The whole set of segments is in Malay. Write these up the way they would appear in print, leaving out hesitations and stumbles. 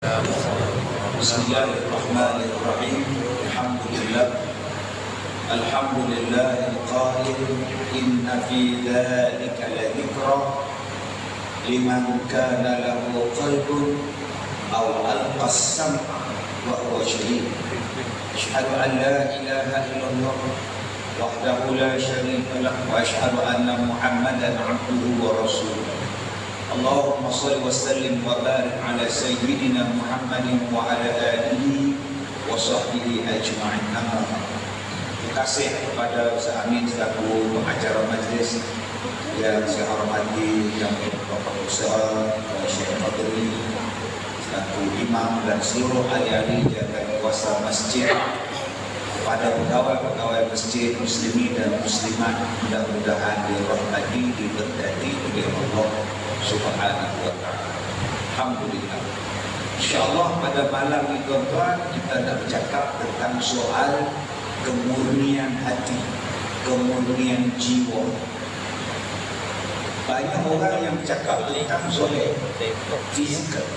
Bismillahirrahmanirrahim. Alhamdulillah al-qahir inna fi dhalika ladhikra liman kana lahu qalbun aw alqa as-sam'a wa huwa shahid. Asyhadu an la ilaha illallah wahdahu la syarika lahu wa asyhadu anna Muhammadan abduhu wa rasuluh. Allahumma salli wa sallim wa barik ala sayyidina Muhammadin wa ala alihi wa sahbihi ajma'in. Terima kasih kepada Ustaz Amin selaku pengacara majlis yang saya hormati, yang Bapak Ustaz Syekh Fadri selaku imam dan seluruh ahli-ahli jaga kuasa masjid, kepada pegawai-pegawai masjid muslimin dan muslimat, mudah-mudahan dirahmati, diberkati oleh Allah Subhanahu wa ta'ala. Alhamdulillah. InsyaAllah pada malam ini tuan-tuan, kita nak bercakap tentang soal kemurnian hati, kemurnian jiwa. Banyak orang yang bercakap tentang soal fizikal,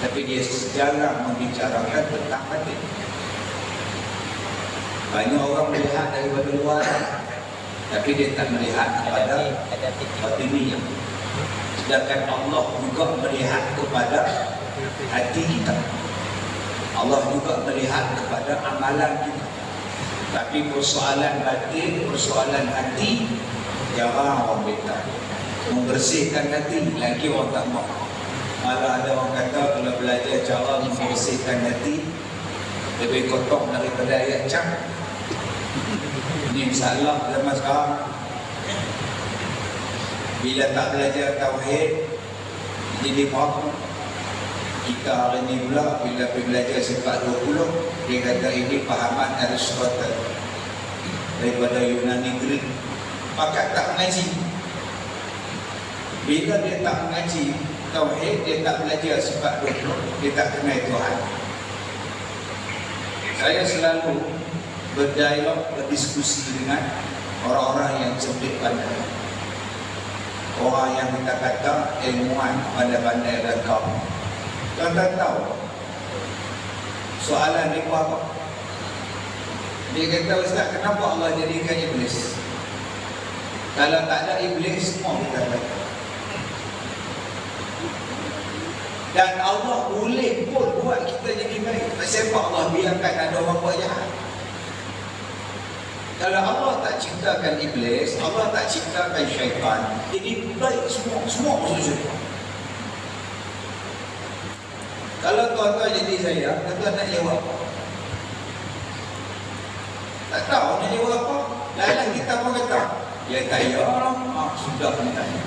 tapi dia jarang membicarakan tentang hati. Banyak orang melihat daripada luar, tapi dia tak melihat kepada batinnya. Sedangkan Allah juga melihat kepada hati kita. Allah juga melihat kepada amalan kita. Tapi persoalan batin, persoalan hati, jarang orang beritahu. Membersihkan hati, lagi orang tak mahu. Malah ada orang kata kalau belajar cara membersihkan hati, lebih kotor daripada ayat cam. Ini masalah zaman sekarang. Bila tak belajar tauhid, jadi apa? Kita hari ini pula bila pergi belajar sifat 20, dia kata ini pahaman Aristotle daripada Yunani Greek. Maka tak mengaji. Bila dia tak mengaji tauhid, dia tak belajar sifat 20, dia tak kenal Tuhan. Saya selalu berdialog, berdiskusi dengan orang-orang yang cerdik pandai. Orang yang kita kata ilmuwan pandai-pandai dan kau. Tuan-tuan tahu soalan dia apa? Dia kata, Ustaz, kenapa Allah jadikan iblis? Kalau tak ada iblis, semua kita kata. Dan Allah boleh pun buat kita jadi baik. Sebab Allah biarkan ada orang buat jahat. Kalau Allah tak ciptakan iblis, Allah tak ciptakan syaitan, jadi baik semua masuk syurga. Kalau tuan-tuan jadi saya, tuan-tuan nak jawab apa? Tak tahu nak jawab apa. Lain kita pun kata, ya tak ya lah, sudah pun tanya.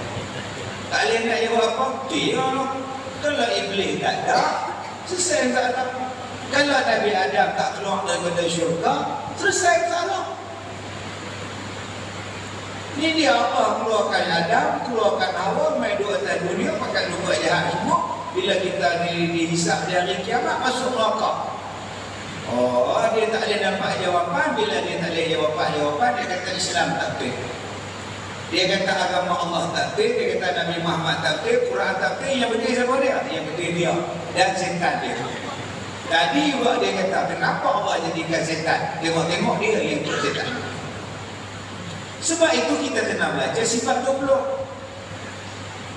Tak boleh nak jawab apa? Ya lah. Kalau iblis tak ada, selesai tak ada. Kalau Nabi Adam tak keluar daripada syurga, selesai tak ada. Ini dia Allah keluarkan Adam, keluarkan Hawa, main dua atas dunia, pakai lupa jahat semua. Bila kita dihisap di hari kiamat, masuk neraka. Oh, dia tak boleh dapat jawapan. Bila dia tak boleh jawapan, dia kata Islam tak betul. Dia kata agama Allah tak betul, dia kata Nabi Muhammad tak betul, Quran tak betul. Yang betul siapa dia? Yang betul dia dan setan dia. Tadi juga dia kata, kenapa Allah jadikan setan? Tengok-tengok dia yang ikut setan. Sebab itu kita kena belajar sifat 20.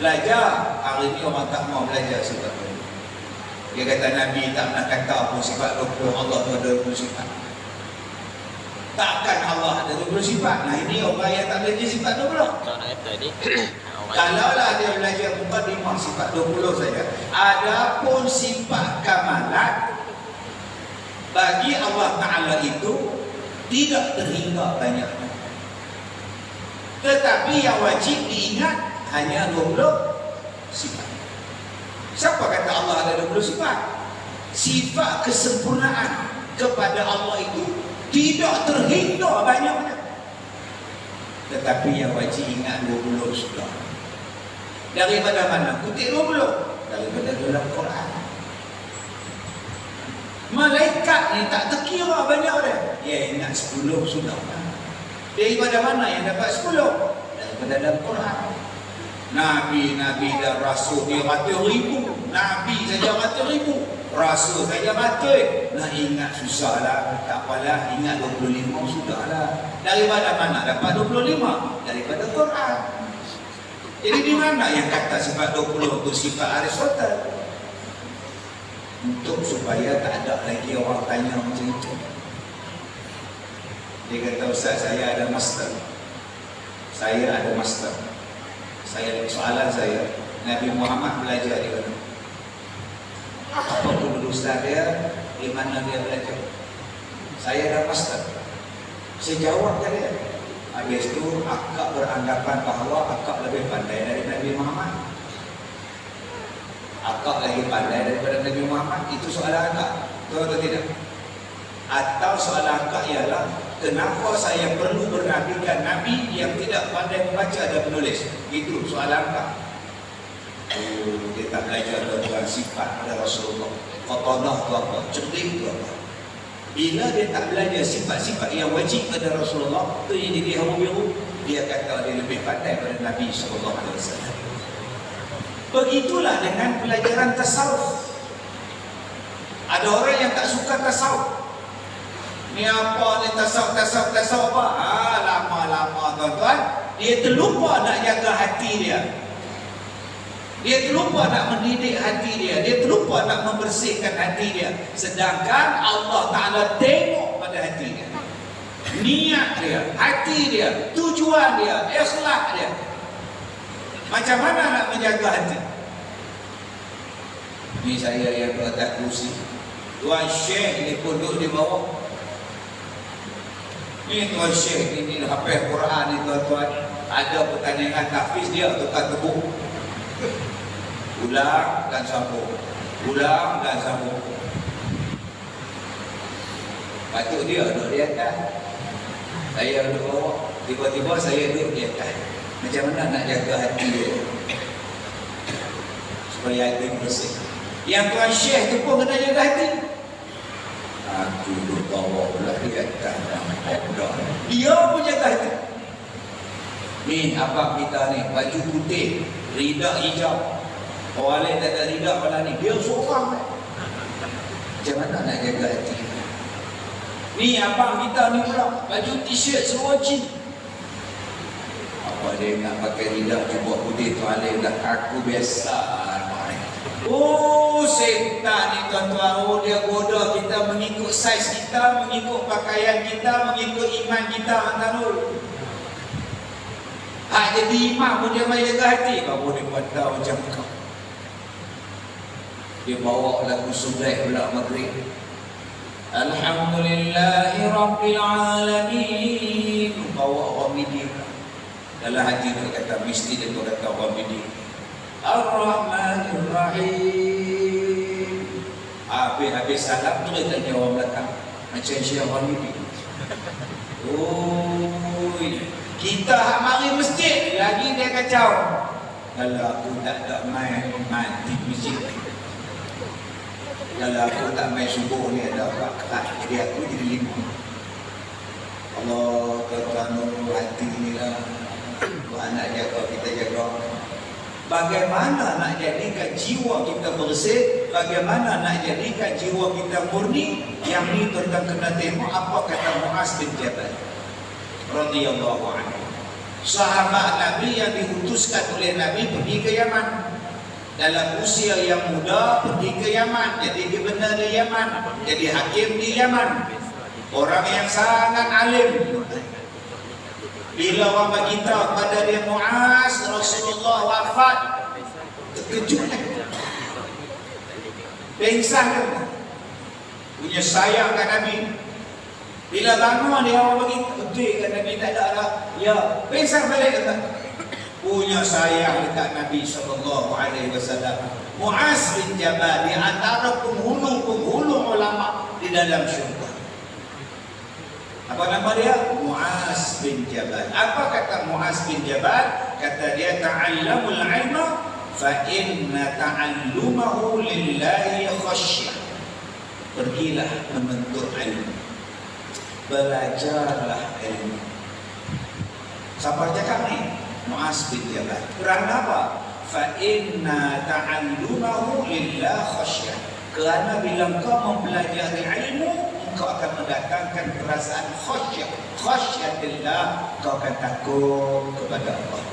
Belajar. Hari ini orang tak mau belajar sifat 20. Dia kata Nabi tak nak kata apa sifat 20. Allah ada 20 sifat. Takkan Allah ada 20 sifat. Nah ini orang yang tak belajar sifat 20. Kalaulah dia belajar mukadimah sifat 20 saja. Adapun sifat kamalat bagi Allah Ta'ala itu tidak terhingga banyaknya. Tetapi yang wajib diingat hanya 20 sifat. Siapa kata Allah ada 20 sifat? Sifat kesempurnaan kepada Allah itu tidak terhingga banyaknya. Tetapi yang wajib ingat 20 sudah. Daripada mana? Kutip 20. Daripada dalam Quran. Malaikat ni tak terkira banyak dia. Ya ingat 10 sudah. Daripada mana yang dapat 10? Daripada dalam Quran. Nabi dan Rasul dia ratus ribu. Nabi saja ratus ribu. Rasul saja betul. Nak ingat susahlah, tak apalah, ingat 25 sudahlah. Daripada mana dapat 25? Daripada Quran. Jadi di mana yang kata sifat 20 itu sifat Aristotle? Untuk supaya tak ada lagi orang tanya macam itu. Dia kata, Ustaz, saya ada master. Saya ada master. Soalan saya, Nabi Muhammad belajar di mana? Apa dulu Ustaz dia? Di mana dia belajar? Saya ada master. Saya jawab dia. Habis itu akak beranggapan bahawa akak lebih pandai dari Nabi Muhammad. Akak lagi pandai daripada Nabi Muhammad. Itu soalan akak, betul atau tidak? Atau soalan akak ialah, kenapa saya perlu bernabikan Nabi yang tidak pandai membaca dan menulis? Itu soalan akak. Dia tak belajar tentang sifat pada Rasulullah. Qatanah tu apa? Cerdik tu apa? Bila dia tak belajar sifat-sifat yang wajib pada Rasulullah, tu yang jadi hawa biru, dia kata dia lebih pandai pada Nabi SAW. Begitulah dengan pelajaran tasawuf. Ada orang yang tak suka tasawuf. Ni apa ni tasawuf apa? Lama-lama tuan-tuan, dia terlupa nak jaga hati dia. Dia terlupa nak mendidik hati dia. Dia terlupa nak membersihkan hati dia. Sedangkan Allah Ta'ala tengok pada hati dia. Niat dia, hati dia, tujuan dia, ikhlas dia. Macam mana nak menjaga hati? Ini saya yang di atas kursi. Tuan Syekh ni pun duduk di bawah. Ini Tuan Syekh ini hafal Quran ni tuan-tuan. Ada pertandingan tahfiz dia tukar tebuk. Ulang dan sambung. Ulang dan sambung. Patut dia duduk di atas. Saya duduk bawah. Tiba-tiba saya duduk di atas. Macam mana nak jaga hati dia supaya hati bersih? Yang Tuan Syekh tu pun kena jaga hati. Aku duduk bawah pula di atas. Dia pun jaga hati. Ni abang kita ni, baju putih, ridak hijau. Orang lain tak ada ridak pada ni, dia seorang. Macam mana nak jaga hati? Ni abang kita ni pula, baju t-shirt seluar jeans. Apa dia nak pakai ridak cuba putih tu alim dah. Aku biasa. Setan ni tuan-tuan. Dia goda kita mengikut saiz kita, mengikut pakaian kita, mengikut iman kita. Hak jadi imam pun dia main jaga hati. Kau boleh pandang macam kau. Dia bawa lagu subuh pula maghrib. Alhamdulillahi Rabbil Alamin. Bawa Ramidi. Dalam hati dia kata, mesti dia kata Ramidi. Ar-Rahmanir Rahim. Habis salam tu dia tanya orang belakang. Macam Syekh Ramidi. Kita hak mari masjid lagi dia kacau. Kalau aku tak ada main mati masjid. Kalau aku tak main subuh ni ada apa? Jadi aku jadi 5. Allah tertanur hati ni lah. Tuhan nak jaga, kita jaga. Bagaimana nak jadikan jiwa kita bersih? Bagaimana nak jadikan jiwa kita murni? Yang ni tuan-tuan kena tengok apa kata Muaz bin Jabal radhiyallahu anhu. Sahabat Nabi yang diutuskan oleh Nabi pergi ke Yaman. Dalam usia yang muda pergi ke Yaman, jadi gubernur di Yaman, jadi hakim di Yaman. Orang yang sangat alim. Bila orang beritahu kepada dia Muaz, Rasulullah wafat, terkejut. Pengsan kan? Punya sayang kan Nabi. Bila bangun dia orang beritahu, betul kan Nabi tak ada lah. Ya, pengsan balik kan? Punya sayang dekat Nabi SAW. Muaz bin Jabal di antara penghulu ulama di dalam syurga. Apa nama dia? Muaz bin Jabal. Apa kata Muaz bin Jabal? Kata dia, ta'allamul ilma fa inna ta'allumahu lillahi khasyah. Pergilah menuntut ilmu. Belajarlah ilmu. Siapa cakap ni? Muaz bin Jabal. Kerana apa? Fa inna ta'allumahu lillahi khasyah. Kerana bila kau mempelajari ilmu, kau akan mendatangkan perasaan khasyat. Khasyatillah, kau akan takut kepada Allah.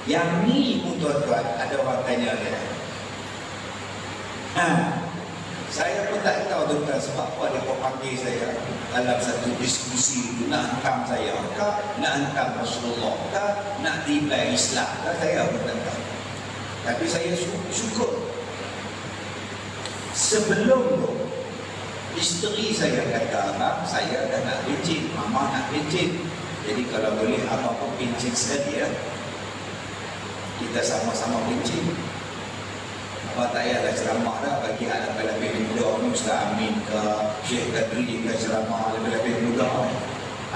Yang ni pun tuan-tuan, ada orang tanya dia. Saya pun tak tahu tuan-tuan sebab apa dia panggil saya dalam satu diskusi itu, nak hantam saya ke, nak hantam Rasulullah ke, nak tibai Islam ke, saya pun tak tahu. Tapi saya syukur. Sebelum tu, isteri saya kata, abang, saya dah nak pencin, mama nak pencin. Jadi kalau boleh abang pun pencin sekali ya. Kita sama-sama pencin. Abang tak payahlah ceramah dah bagi anak lebih muda ni, Ustaz Amin ke, Syekh Kadri ke ceramah lebih muda.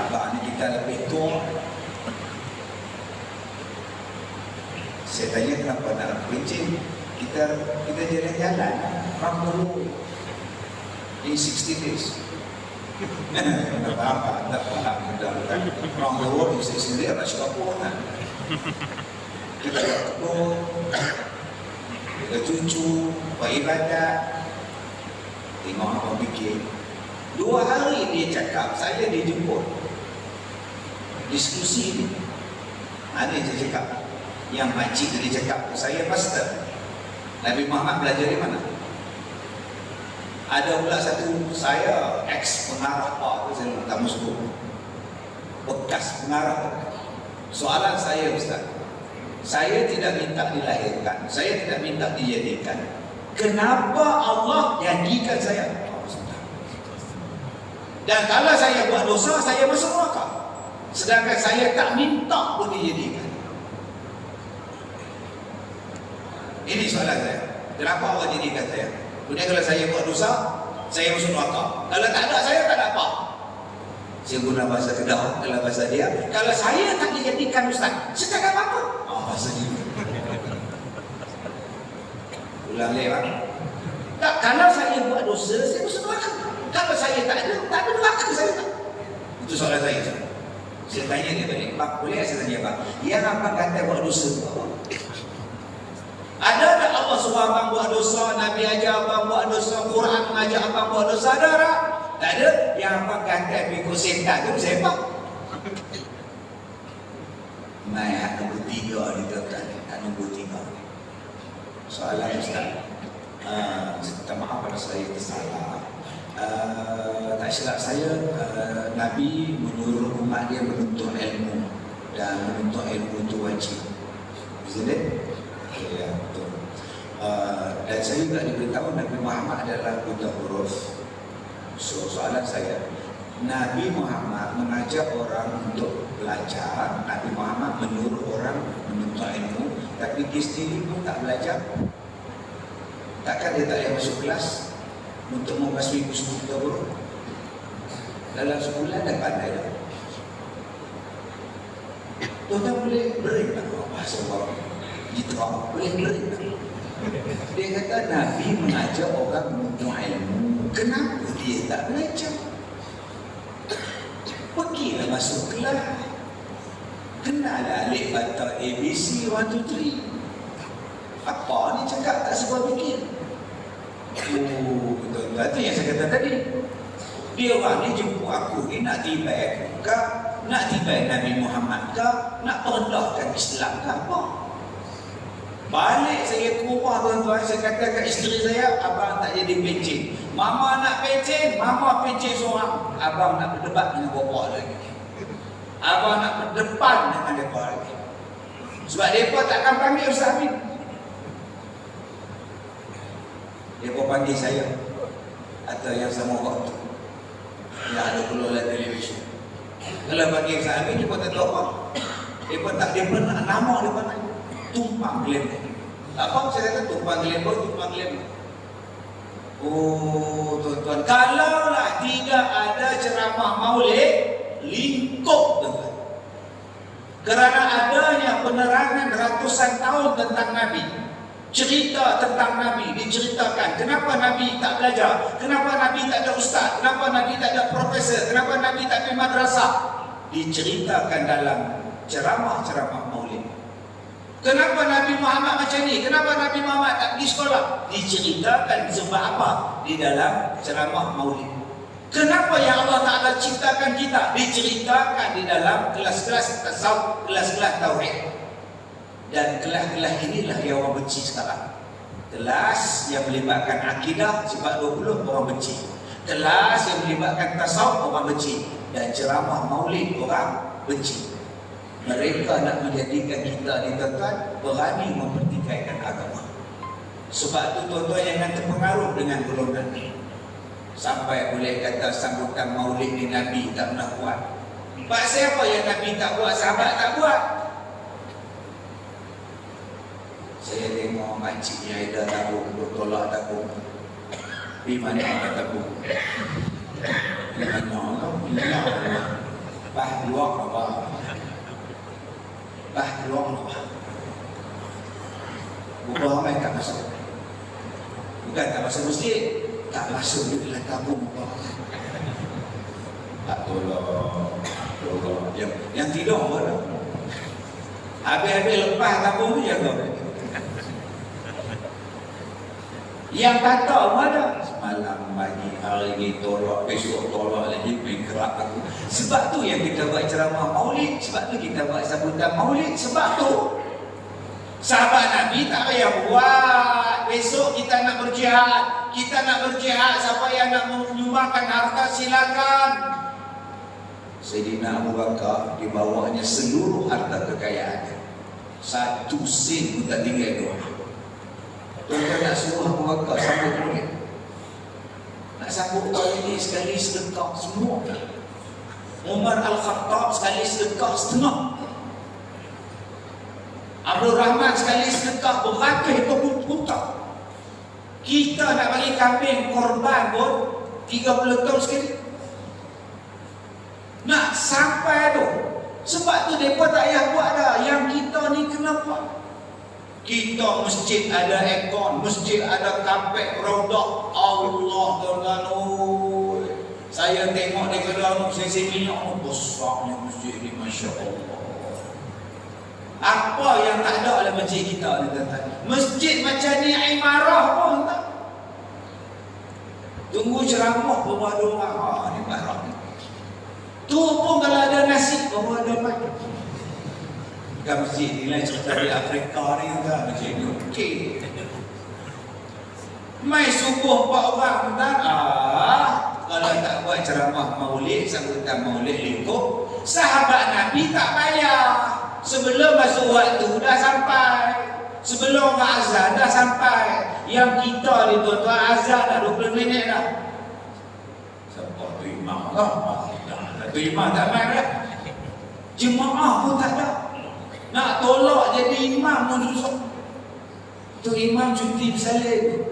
Abang ni kita lebih tua. Saya tanya kenapa nak pencin? Kita jalan-jalan, rambu in 60 days. Tak faham, tak faham. Orang luar di sini nak cakap apa? Kita nak kebun, kita cucu, buat ibadat. Tengok apa fikir. 2 hari dia cakap, saya dia jemput. Diskusi ni. Ada yang saya cakap. Yang makcik tadi cakap, saya pastor. Nabi Muhammad belajar di mana? Ada pula satu, saya ex-pengarah tu, saya tak mahu sebut. Bekas pengarah. Soalan saya, Ustaz. Saya tidak minta dilahirkan. Saya tidak minta dijadikan. Kenapa Allah jadikan saya? Dan kalau saya buat dosa, saya masuk neraka. Sedangkan saya tak minta pun dijadikan. Ini soalan saya. Kenapa Allah jadikan saya? Kemudian kalau saya buat dosa, saya masuk neraka. Kalau tak ada, saya tak ada apa. Saya guna bahasa Kedah, dalam bahasa dia. Kalau saya tak dijadikan Ustaz, saya tak ada apa-apa. Bahasa dia. Ulang lewat. Tak, kalau saya buat dosa, saya masuk neraka. Kalau saya tak ada neraka saya tak. Itu soalan saya. Saya tanya dia balik. Bang, boleh saya tanya bang? Yang abang kata buat dosa itu apa? Ada tak Allah suruh abang buat dosa, Nabi ajar abang buat dosa, Quran mengajar abang buat dosa? Ada tak? Tak ada. Yang abang kata ikut setan tu siapa? Ayat nombor 3 dikatakan. Ayat nombor 3. Soalan Ustaz. Minta maaf pada saya tersalah. Tak silap saya, Nabi menyuruh umat dia menuntut ilmu, dan menuntut ilmu itu wajib. Is it? Ya, betul. Dan saya juga diberitahu Nabi Muhammad adalah buta huruf. So, soalan saya, Nabi Muhammad mengajak orang untuk belajar, Nabi Muhammad menyuruh orang menuntut ilmu, tapi dia sendiri pun tak belajar. Takkan dia tak payah masuk kelas untuk membasmi buku buta huruf? Dalam sebulan dah pandai dah. Tuan-tuan boleh beri tak bahasa orang? Jitra, boleh beri tak? Dia kata Nabi mengajak orang menuntut ilmu. Kenapa dia tak belajar? Pergilah masuk kelas. Kenalah alif bata ABC 1, 2, 3. Apa ni cakap tak sebab fikir? Betul-betul. Itu yang saya kata tadi. Dia orang ni jemput aku ni nak tibai aku ke, nak tibai Nabi Muhammad ke, nak perendahkan Islam ke apa? Balik saya ke rumah tuan-tuan, saya kata kat isteri saya, abang tak jadi pencin. Mama nak pencin, mama pencin seorang. Abang nak berdebat dengan bapa lagi. Abang nak berdepan dengan mereka lagi. Sebab mereka takkan panggil Ustaz Amin. Mereka panggil saya. Atau yang sama waktu yang ada keluar televisyen. Kalau panggil Ustaz Amin, mereka tak tahu apa. Dia pernah nama dia pernah tumpang gelembor. Apa saya kata tumpang gelembor, tumpang gelembor. Oh tuan-tuan, kalaulah tidak ada ceramah maulid, lingkup tuan-tuan. Kerana adanya penerangan ratusan tahun tentang Nabi, cerita tentang Nabi diceritakan. Kenapa Nabi tak belajar? Kenapa Nabi tak ada ustaz? Kenapa Nabi tak ada profesor? Kenapa Nabi tak ada madrasah? Diceritakan dalam ceramah-ceramah maulid. Kenapa Nabi Muhammad macam ni? Kenapa Nabi Muhammad tak pergi sekolah? Diceritakan sebab apa? Di dalam ceramah maulid. Kenapa yang Allah Ta'ala ciptakan kita? Diceritakan di dalam kelas-kelas tasawuf, kelas-kelas tauhid. Dan kelas-kelas inilah yang orang benci sekarang. Kelas yang melibatkan akidah sebab 20 orang benci. Kelas yang melibatkan tasawuf orang benci. Dan ceramah maulid orang benci. Mereka nak menjadikan kita ni tuan-tuan berani mempertikaikan agama. Sebab tu tuan-tuan jangan terpengaruh dengan golongan ni. Sampai boleh kata sambutan maulid ni Nabi tak pernah buat. Pak siapa yang Nabi tak buat, sahabat tak buat? Saya tengok makcik yang ada tabung, tolak tabung. Di mana ada tabung? Di mana? Bah luar apa? Bah luar apa? Bukan ramai tak masuk. Bukan tak masuk masjid, tak masuk di dalam tabung apa? Tak tolak. Yang tidur mana? Habis-habis lepas tabung tu jaga. Yang kata mana? Semalam pagi, hari ni tolak, besok tolak lagi, bergerak aku. Sebab tu yang kita buat ceramah maulid, sebab tu kita buat sambutan maulid, sebab tu sahabat Nabi tak payah buat. Besok kita nak berjihad, siapa yang nak menyumbangkan harta silakan. Sayyidina Abu Bakar dibawanya seluruh harta kekayaannya, 1 sen pun tak tinggal dia. Tuan-tuan nak suruh Abu Bakar sambut duit, nak sambut tahun ini sekali sedekah semua. Umar Al-Khattab sekali sedekah setengah. Abdul Rahman sekali sedekah beratus berpunta. Kita nak bagi kambing korban pun 30 tahun sekali. Nak sampai tu. Sebab tu mereka tak payah buat dah. Yang kita ni kena buat. Kita masjid ada aircon, masjid ada kapet raudah. Allah tuan-tuan. Saya tengok di kedai saya minyak besarnya masjid ni, masya-Allah. Apa yang tak ada dalam masjid kita ni tuan-tuan? Masjid macam ni imarah pun tak. Tunggu ceramah baru ada orang. Ni marah ni. Tu pun kalau ada nasi baru ada makan. Bukan masjid ni lah cerita di Afrika ni kan. Masjid ni okey. Mai subuh 4 orang tuan. Kalau tak buat ceramah maulid, sambutan maulid lingkup, sahabat Nabi tak payah. Sebelum masuk waktu dah sampai. Sebelum azan dah sampai. Yang kita ni tuan-tuan azan dah 20 minit dah. Siapa tu imam lah? Tu imam tak main dah. Jemaah pun tak ada. Nak tolak jadi imam pun susah. Tu imam cuti bersalin.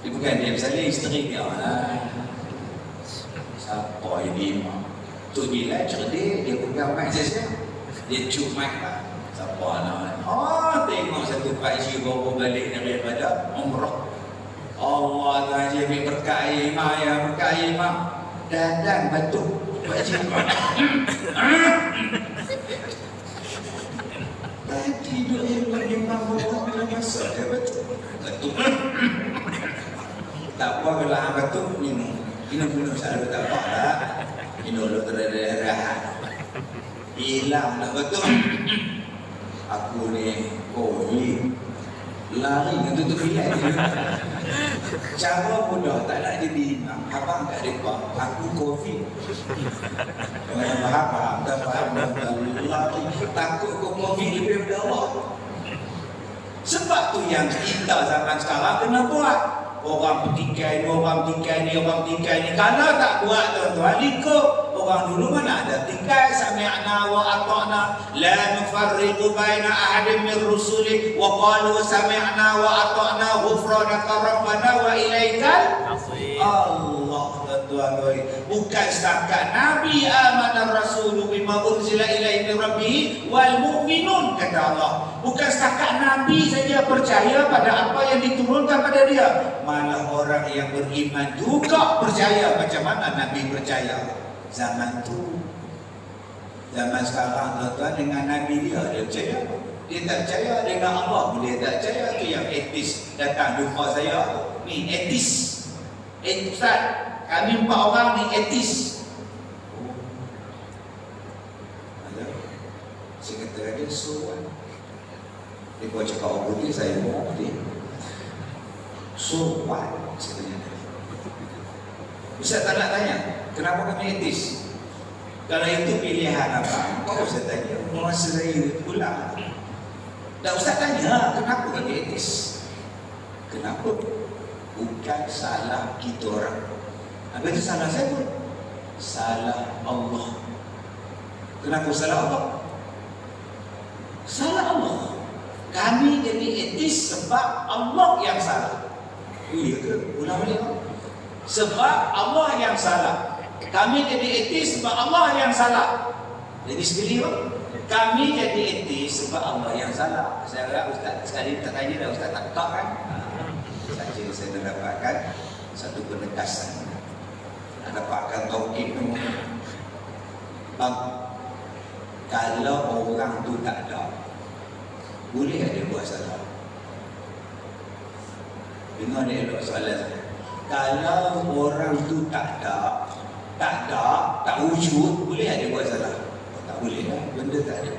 Dia bukan dia bersalin, isteri dia lah. Siapa jadi imam? Tu bila cerdik, dia pegang mic saja. Dia cuk mic lah. Siapa anak? Tengok satu pakcik bawa balik daripada umrah. Allah Tuhan je ambil berkat imam, ya berkat imam. Dan batuk pakcik. Tadi duk imam bawa bila masa dia batuk. Tak apa kalau hang batuk minum. Minum selalu tak apa lah. Minum dulu terrehat. Hilang dah batuk. Aku ni COVID, lari dengan tutup bilik ni. Cara mudah tak nak jadi imam. Abang kat depan, aku COVID. Jangan faham, tak faham. Lari, takut kau COVID lebih daripada Allah. Sebab tu yang kita zaman sekarang kena buat. Orang petikai ni, orang petikai ni. Kalau tak buat tuan-tuan, ikut. Orang dulu mana ada tikai sami'na wa ata'na la nufarriqu baina ahadin min rusuli wa qalu sami'na wa ata'na ghufranaka rabbana wa ilaikal Allah. Tuan-tuan, bukan setakat Nabi amana rasulu bima unzila ilaihi min rabbih wal mu'minun, kata Allah. Bukan setakat Nabi saja percaya pada apa yang diturunkan pada dia, malah orang yang beriman juga percaya macam mana Nabi percaya. Zaman tu Zaman sekarang tuan-tuan dengan Nabi dia percaya. Dia tak percaya dengan Allah, dia tak percaya. Tu yang etis datang jumpa saya. Ni etis. Ustaz, kami 4 orang ni etis. Saya kata dia so. Dia buat cakap orang putih, saya buat orang putih. So what? Saya tanya. Ustaz tak nak tanya, kenapa kami etis? Kalau itu pilihan apa? Kau saya tanya, masa saya pulang. Dan Ustaz tanya, kenapa kami etis? Kenapa? Bukan salah kita orang. Apa itu salah saya pun? Salah Allah. Kenapa salah Allah? Salah Allah. Kami jadi etis sebab Allah yang salah. Iya ke? Ulang balik. Sebab Allah yang salah. Kami jadi etis sebab Allah yang salah. Jadi sekali apa? Kami jadi etis sebab Allah yang salah. Saya harap Ustaz sekali tak tanya dah, Ustaz tak tahu kan? Saja saya mendapatkan satu penegasan. Dapatkan tauhid tu. Kalau orang tu tak ada, boleh ada buat salah. Dengar dia elok soalan saya. Kalau orang tu tak wujud, boleh ada buat salah? Tak boleh lah, benda tak ada.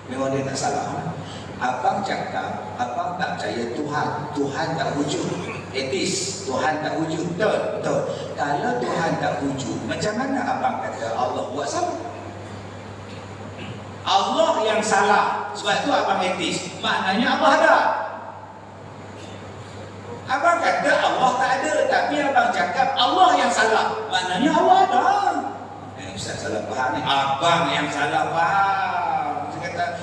Memang dia tak salah. Abang cakap, abang tak percaya Tuhan tak wujud. Etis, Tuhan tak wujud. Betul. Kalau Tuhan tak wujud, macam mana abang kata Allah buat salah? Allah yang salah. Sebab tu abang etis. Maknanya Allah ada. Abang kata Allah tak ada, tapi abang cakap Allah yang salah. Maknanya Allah ada. Ustaz salah faham ni. Abang yang salah faham.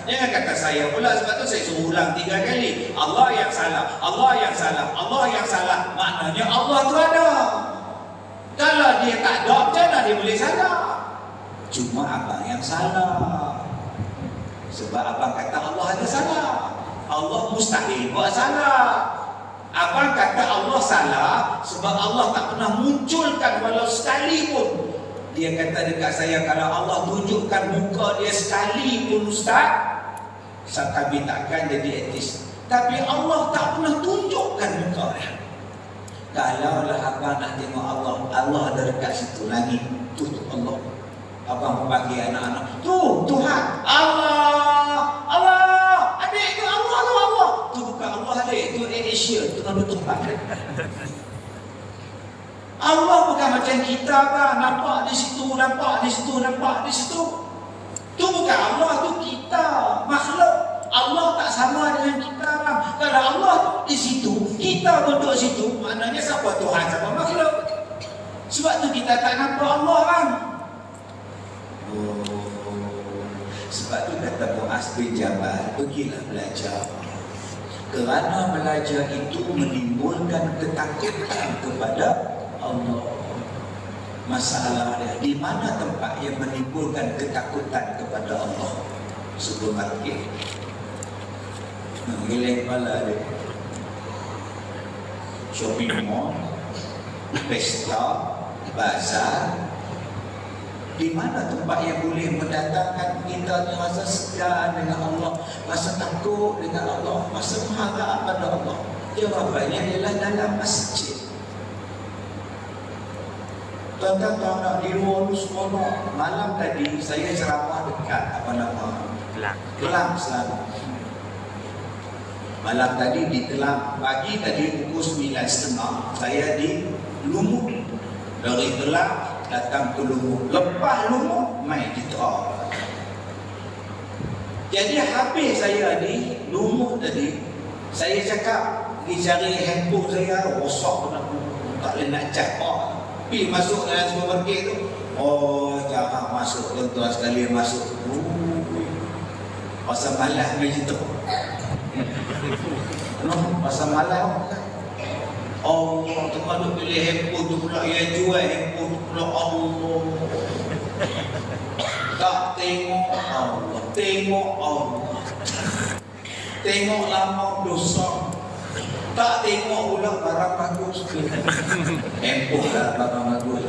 Jangan kata saya pula, sebab tu saya suruh ulang 3 kali. Allah yang salah, Allah yang salah, Allah yang salah. Maknanya Allah tu ada. Kalau dia tak ada, macam mana dia boleh salah? Cuma abang yang salah. Sebab abang kata Allah ada salah. Allah mustahil buat salah. Abang kata Allah salah sebab Allah tak pernah munculkan walau sekali pun. Dia kata dekat saya, kalau Allah tunjukkan muka dia sekali pun Ustaz, kami takkan jadi etis. Tapi Allah tak pernah tunjukkan muka dia. Kalaulah abang nak tengok Allah, Allah ada dekat situ langit. Tu Allah. Abang bagi anak-anak, tu Tuhan, Allah. Adik tu Allah. Tu bukan Allah adik, tu Asia, tu nama tempat. Allah bukan macam kita kan, nampak di situ, nampak di situ, nampak di situ. Tu bukan Allah, tu kita, makhluk. Allah tak sama dengan kita kan. Kalau Allah di situ, kita duduk situ, maknanya siapa Tuhan, siapa makhluk. Sebab tu kita tak nampak Allah kan. Sebab tu kata Muaz bin Jabal, pergilah belajar. Kerana belajar itu menimbulkan ketakutan kepada Allah. Masalah dia, di mana tempat yang menimbulkan ketakutan kepada Allah? Supermarket. Geleng kepala dia. Shopping mall, pesta, bazar. Di mana tempat yang boleh mendatangkan kita rasa segan dengan Allah, rasa takut dengan Allah, rasa mengharap pada Allah? Jawabannya ialah dalam masjid. Tuan-tuan tahu tak, di luar tu semua malam tadi saya ceramah dekat Kelang Selangor. Malam tadi di Kelang, pagi tadi pukul 9.30 saya di Lumut. Dari Kelang datang ke Lumut, lepas Lumut main di Terang. Jadi habis saya di Lumut tadi, saya cakap pergi cari handphone saya, rosak pun aku tak boleh nak cakap. Pergi masuk dalam supermarket tu, oh jangan masuk tuan-tuan sekalian masuk. Pasal malas macam tu. Pasal malas. Allah tu kalau pilih handphone tu pula, yang jual handphone tu pula Allah. Tak tengok Allah, tengok Allah. Tengok lama dosa. Tak tengok pula barang bagus. Handphone lah barang bagus.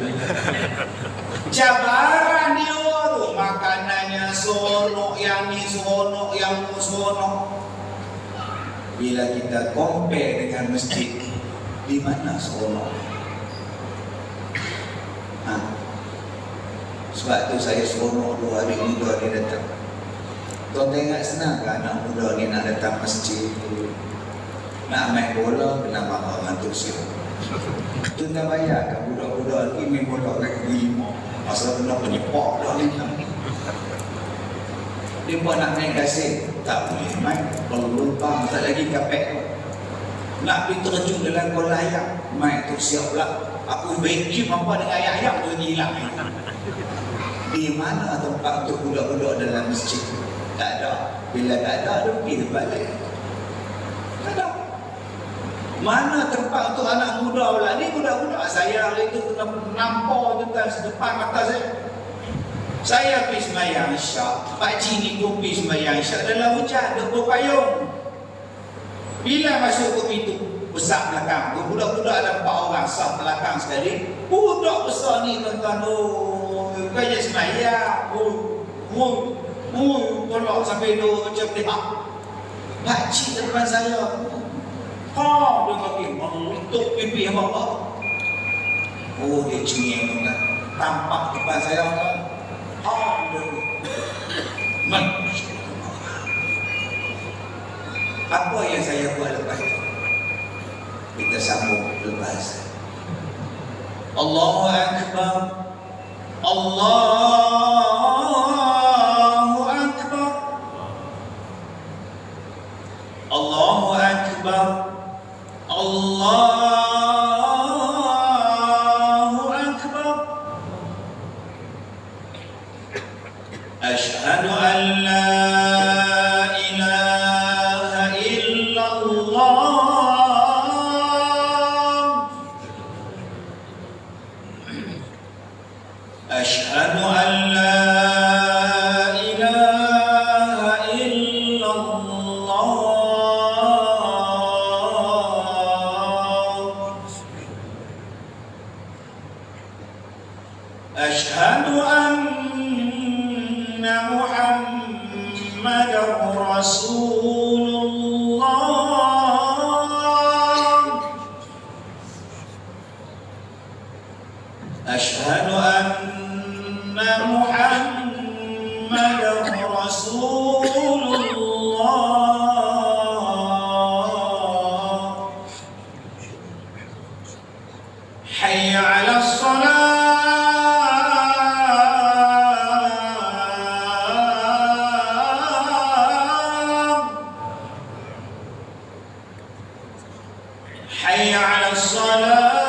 Cabaran dia tu, makanannya bila kita compare dengan masjid, di mana seronok? Sebab tu saya seronok 2 hari muda ni datang. Tuan tengok senang kan anak muda ni nak datang masjid, nak main bola, kena marah ngantuk siap. Tu nak bayar kan budak-budak ni main bola kaki 5. Masa kena penyepak dah ni. Dia pun nak main gasing, tak boleh main. Kalau lumpang, tak lagi kapek. Nak pergi terjun dalam kolam ayam, main tu siap pula. Aku vacuum apa dengan ayam tu hilang. Di mana tempat untuk budak-budak dalam masjid? Tak ada. Bila tak ada, dia pergi balik. Tak ada. Mana tempat untuk anak muda pula? Ni budak-budak saya hari itu kena nampau depan depan mata saya. Saya pergi sembahyang Isyak. Pakcik ni pun pergi sembahyang Isyak dalam hujan, duk berpayung. Bila masuk ke pintu besar belakang tu, budak-budak ada 4 orang sah belakang sekali. Budak besar ni tuan-tuan, kaya sembahyang. Tolak sampai duk macam tihak. Pakcik depan saya. Dia kaki mengutuk pipi Allah. Dia cengeng tuan. Tampak depan saya tuan. Apa yang saya buat lepas itu? Kita sambung lepas. Allahu Akbar. Allahu Akbar. Allahu Akbar. Allahu Akbar. Asyhadu an la ilaha illallah. Asyhadu an la ilaha illallah. Asyhadu anna Muhammadar Rasulullah. Asyhadu anna Muhammadar Rasulullah. Hayya 'alas salat. حي على الصلاة.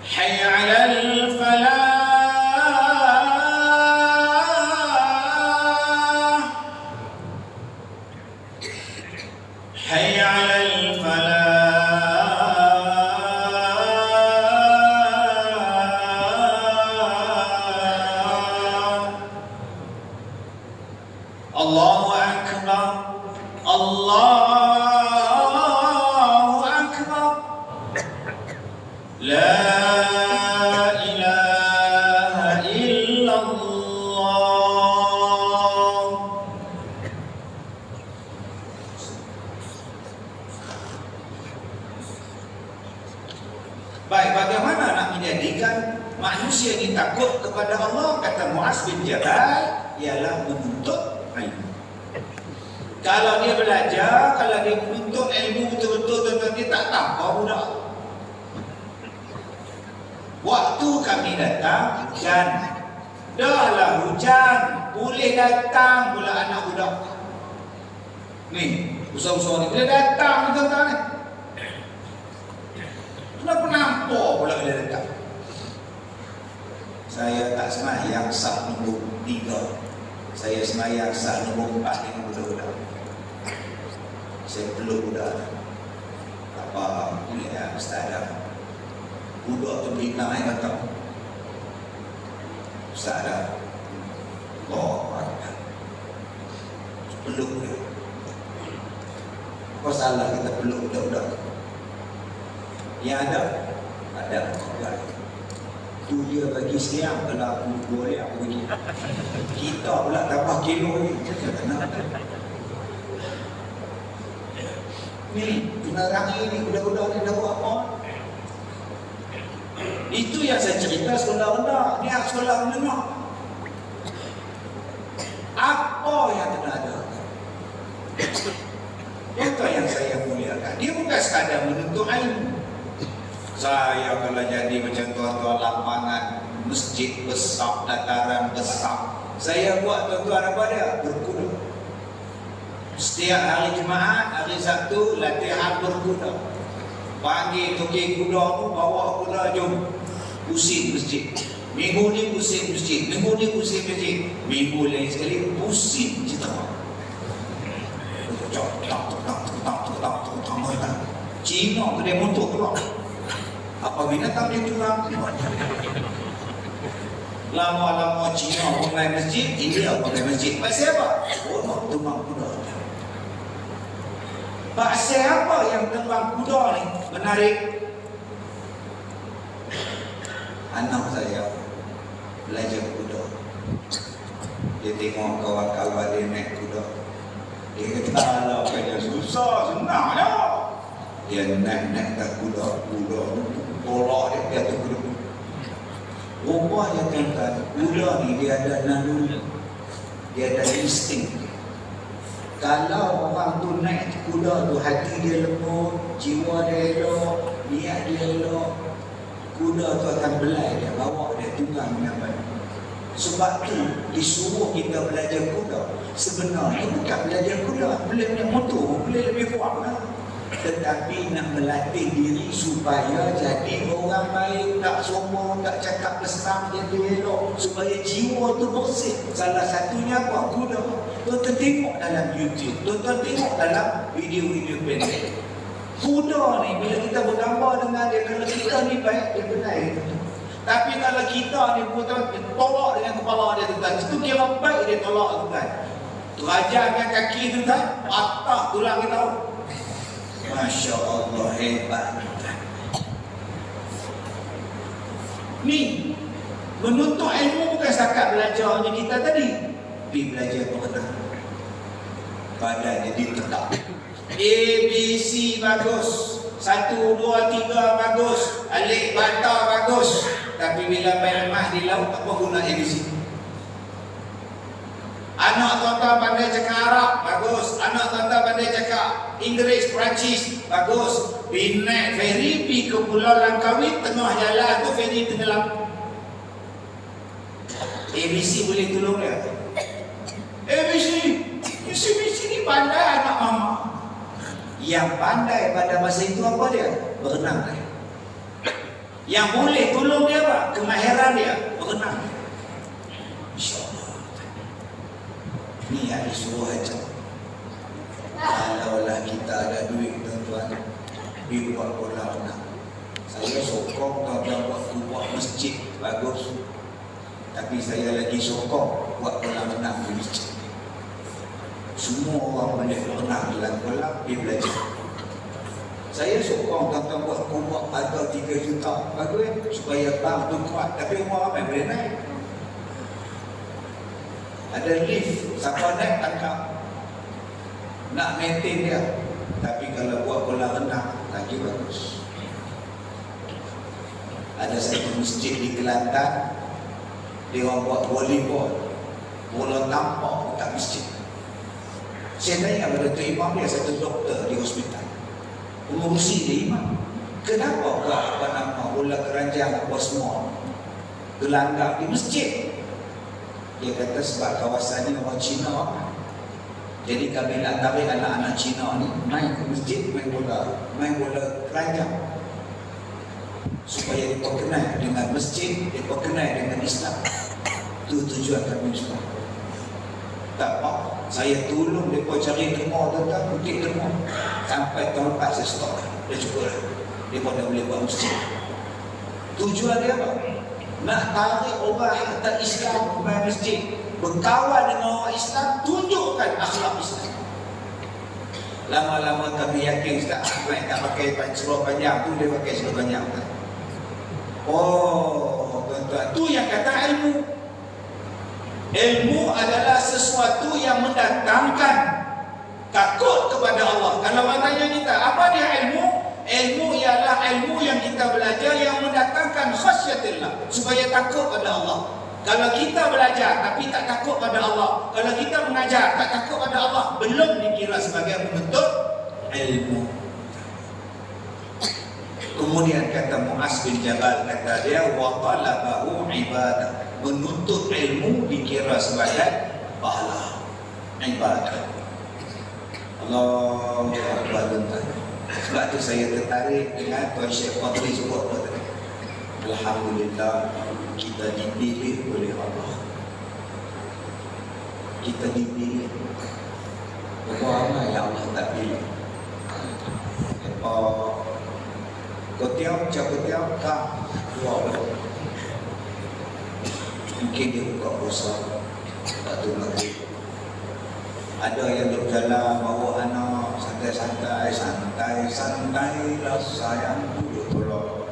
حي على الفلاح. حي على الفلاح. Allahu Akbar. Allahu Akbar. La ilaha illallah. Baik, bagaimana nak menjadikan manusia ini takut kepada Allah? Kata Muaz bin Jabal, ialah menuntut ilmu. Kalau dia belajar, kalau dia menuntut ilmu betul-betul, tuan-tuan, dia tak tampak budak. Waktu kami datang, hujan. Dahlah hujan, boleh datang pula anak budak. Ni, usaha-usaha ni, boleh datang tuan-tuan ni. Kenapa nampak pula bila datang? Saya tak sembahyang sah nombor 3. Saya sembahyang sah nombor 4 dengan budak-budak. Saya peluk budak. Tak faham, boleh ya Ustaz dah. Budak tu bina kata, Ustaz dah. Allah, peluk dia. Apa salah kita peluk budak-budak? Yang ada Tu dia bagi siang, kalau aku boleh aku bagi. Kita pula tambah kilo ni. Ni, kena rangi ni, budak-budak ni dah buat apa? Itu yang saya cerita sekolah rendah. Ni sekolah menengah. Apa yang kena ada? Itu yang saya muliakan. Dia bukan sekadar menuntut ilmu. Saya kalau jadi macam tuan-tuan lapangan, masjid besar, dataran besar, saya buat tuan-tuan apa dia? Berkuda. Setiap hari Jumaat, hari Sabtu, latihan berkuda. Panggil toki kuda tu, bawa kuda, jom pusing masjid. Minggu ni pusing masjid, minggu ni pusing masjid, minggu lain sekali pusing cita. Cina kedai motor keluar. Apa binatang dia curang? Lama-lama Cina pakai masjid, India pakai masjid. Pasal apa? Oh, tumbang kuda. Pasal apa yang tumbang kuda ni menarik? Anak saya belajar kuda. Dia tengok kawan-kawan dia naik kuda. Dia kata, alah kaya susah, senang je. Dia naik ke kuda tolak dia atas kuda. Rupanya kan kuda ni dia ada naluri, dia ada insting. Kalau orang tu naik kuda tu, hati dia lembut, jiwa dia elok, niat dia elok, kuda tu akan belai dia, bawa dia tunggang dengan baik. Sebab tu disuruh kita belajar kuda. Sebenarnya bukan belajar kuda, belajar motor boleh lebih kuat lah. Tetapi nak melatih diri supaya jadi orang baik, tak sombong, tak cakap besar, jadi elok, supaya jiwa tu bersih. Salah satunya apa? Kuda. Tuan-tuan tengok dalam YouTube, tuan-tuan tengok dalam video-video pendek. Kuda ni bila kita bergambar dengan dia, kalau kita ni baik, dia benar. Tapi kalau kita ni tolak dengan kepala dia tuan, itu kira baik dia tolak tuan. Raja dengan kaki tuan, patah tulang kita. Masya Allah, hebat. Ni menuntut ilmu bukan setakat belajar ni kita tadi, tapi belajar berenang. Badannya ditetap. A, B, C bagus, 1, 2, 3 bagus, alik bata bagus. Tapi bila main remah di laut, apa guna A, B, C? Anak tuan-tuan pandai cakap Arab, bagus. Anak tuan-tuan pandai cakap Inggeris, Perancis, bagus. Naik feri pergi ke Pulau Langkawi, tengah jalan tu feri tenggelam. ABC boleh tolong dia? ABC ni pandai anak mama. Yang pandai pada masa itu apa dia? Berenang dia. Yang boleh tolong dia apa? Kemahiran dia, berenang. InsyaAllah. Ni yang disuruh aja. Kalaulah kita ada duit tuan-tuan, pergi buat kolam renang. Saya sokong tuan-tuan buat masjid, bagus. Tapi saya lagi sokong buat kolam renang di masjid. Semua orang boleh berenang dalam kolam, dia belajar. Saya sokong tuan-tuan buat kubur harga 3 juta, bagus supaya bank tu kuat. Tapi orang ramai boleh naik. Ada lift, siapa naik tangkap. Nak maintain dia. Tapi kalau buat kolam renang, lagi bagus. Ada satu masjid di Kelantan, dia orang buat volleyball, bola tampak dekat masjid. Saya tanya pada Datuk Imam dia, satu doktor di hospital, mengurusi dia imam. Kenapa buat apa nama bola keranjang apa semua gelanggang di masjid? Dia kata sebab kawasan ni orang Cina. Jadi kami nak tarik anak-anak Cina ni main ke masjid, main bola keranjang. Supaya mereka kenal dengan masjid, mereka kenal dengan Islam. Itu tujuan kami semua. Tak apa, saya tolong mereka cari tengok tentang putih tengok. Sampai tahun 4 saya stop. Dah cukup lah. Mereka dah boleh buat masjid. Tujuan dia apa? Nak tarik orang yang tak Islam ke masjid, berkawan dengan orang Islam, tunjukkan akhlak Islam. Lama-lama kami yakin Ustaz Ahmad tak pakai seluar panjang tu, dia pakai seluar panjang. Oh, tuan-tuan tuan-tuan. Itu yang kata ilmu. Ilmu adalah sesuatu yang mendatangkan takut kepada Allah. Kalau orang tanya kita, apa dia ilmu? Ilmu ialah ilmu yang kita belajar yang mendatangkan khasyatillah, supaya takut pada Allah. Kalau kita belajar tapi tak takut pada Allah, kalau kita mengajar tak takut pada Allah, belum dikira sebagai penuntut ilmu. Kemudian kata Muaz bin Jabal, kata dia, wa talabahu ibadah. Menuntut ilmu dikira sebagai pahala, ibadah. Allahu Akbar. Sebab tu saya tertarik dengan Tuan Syekh Fadli sebut tadi. Alhamdulillah, kita dipilih oleh Allah. Kita dipilih. Berapa ramai yang Allah tak pilih? Kotiau, cakotiau, tak. Mungkin dia buka puasa, tak tahu lagi. Ada yang berjalan bawa anak santai-santai lah sayang, duduk tolong.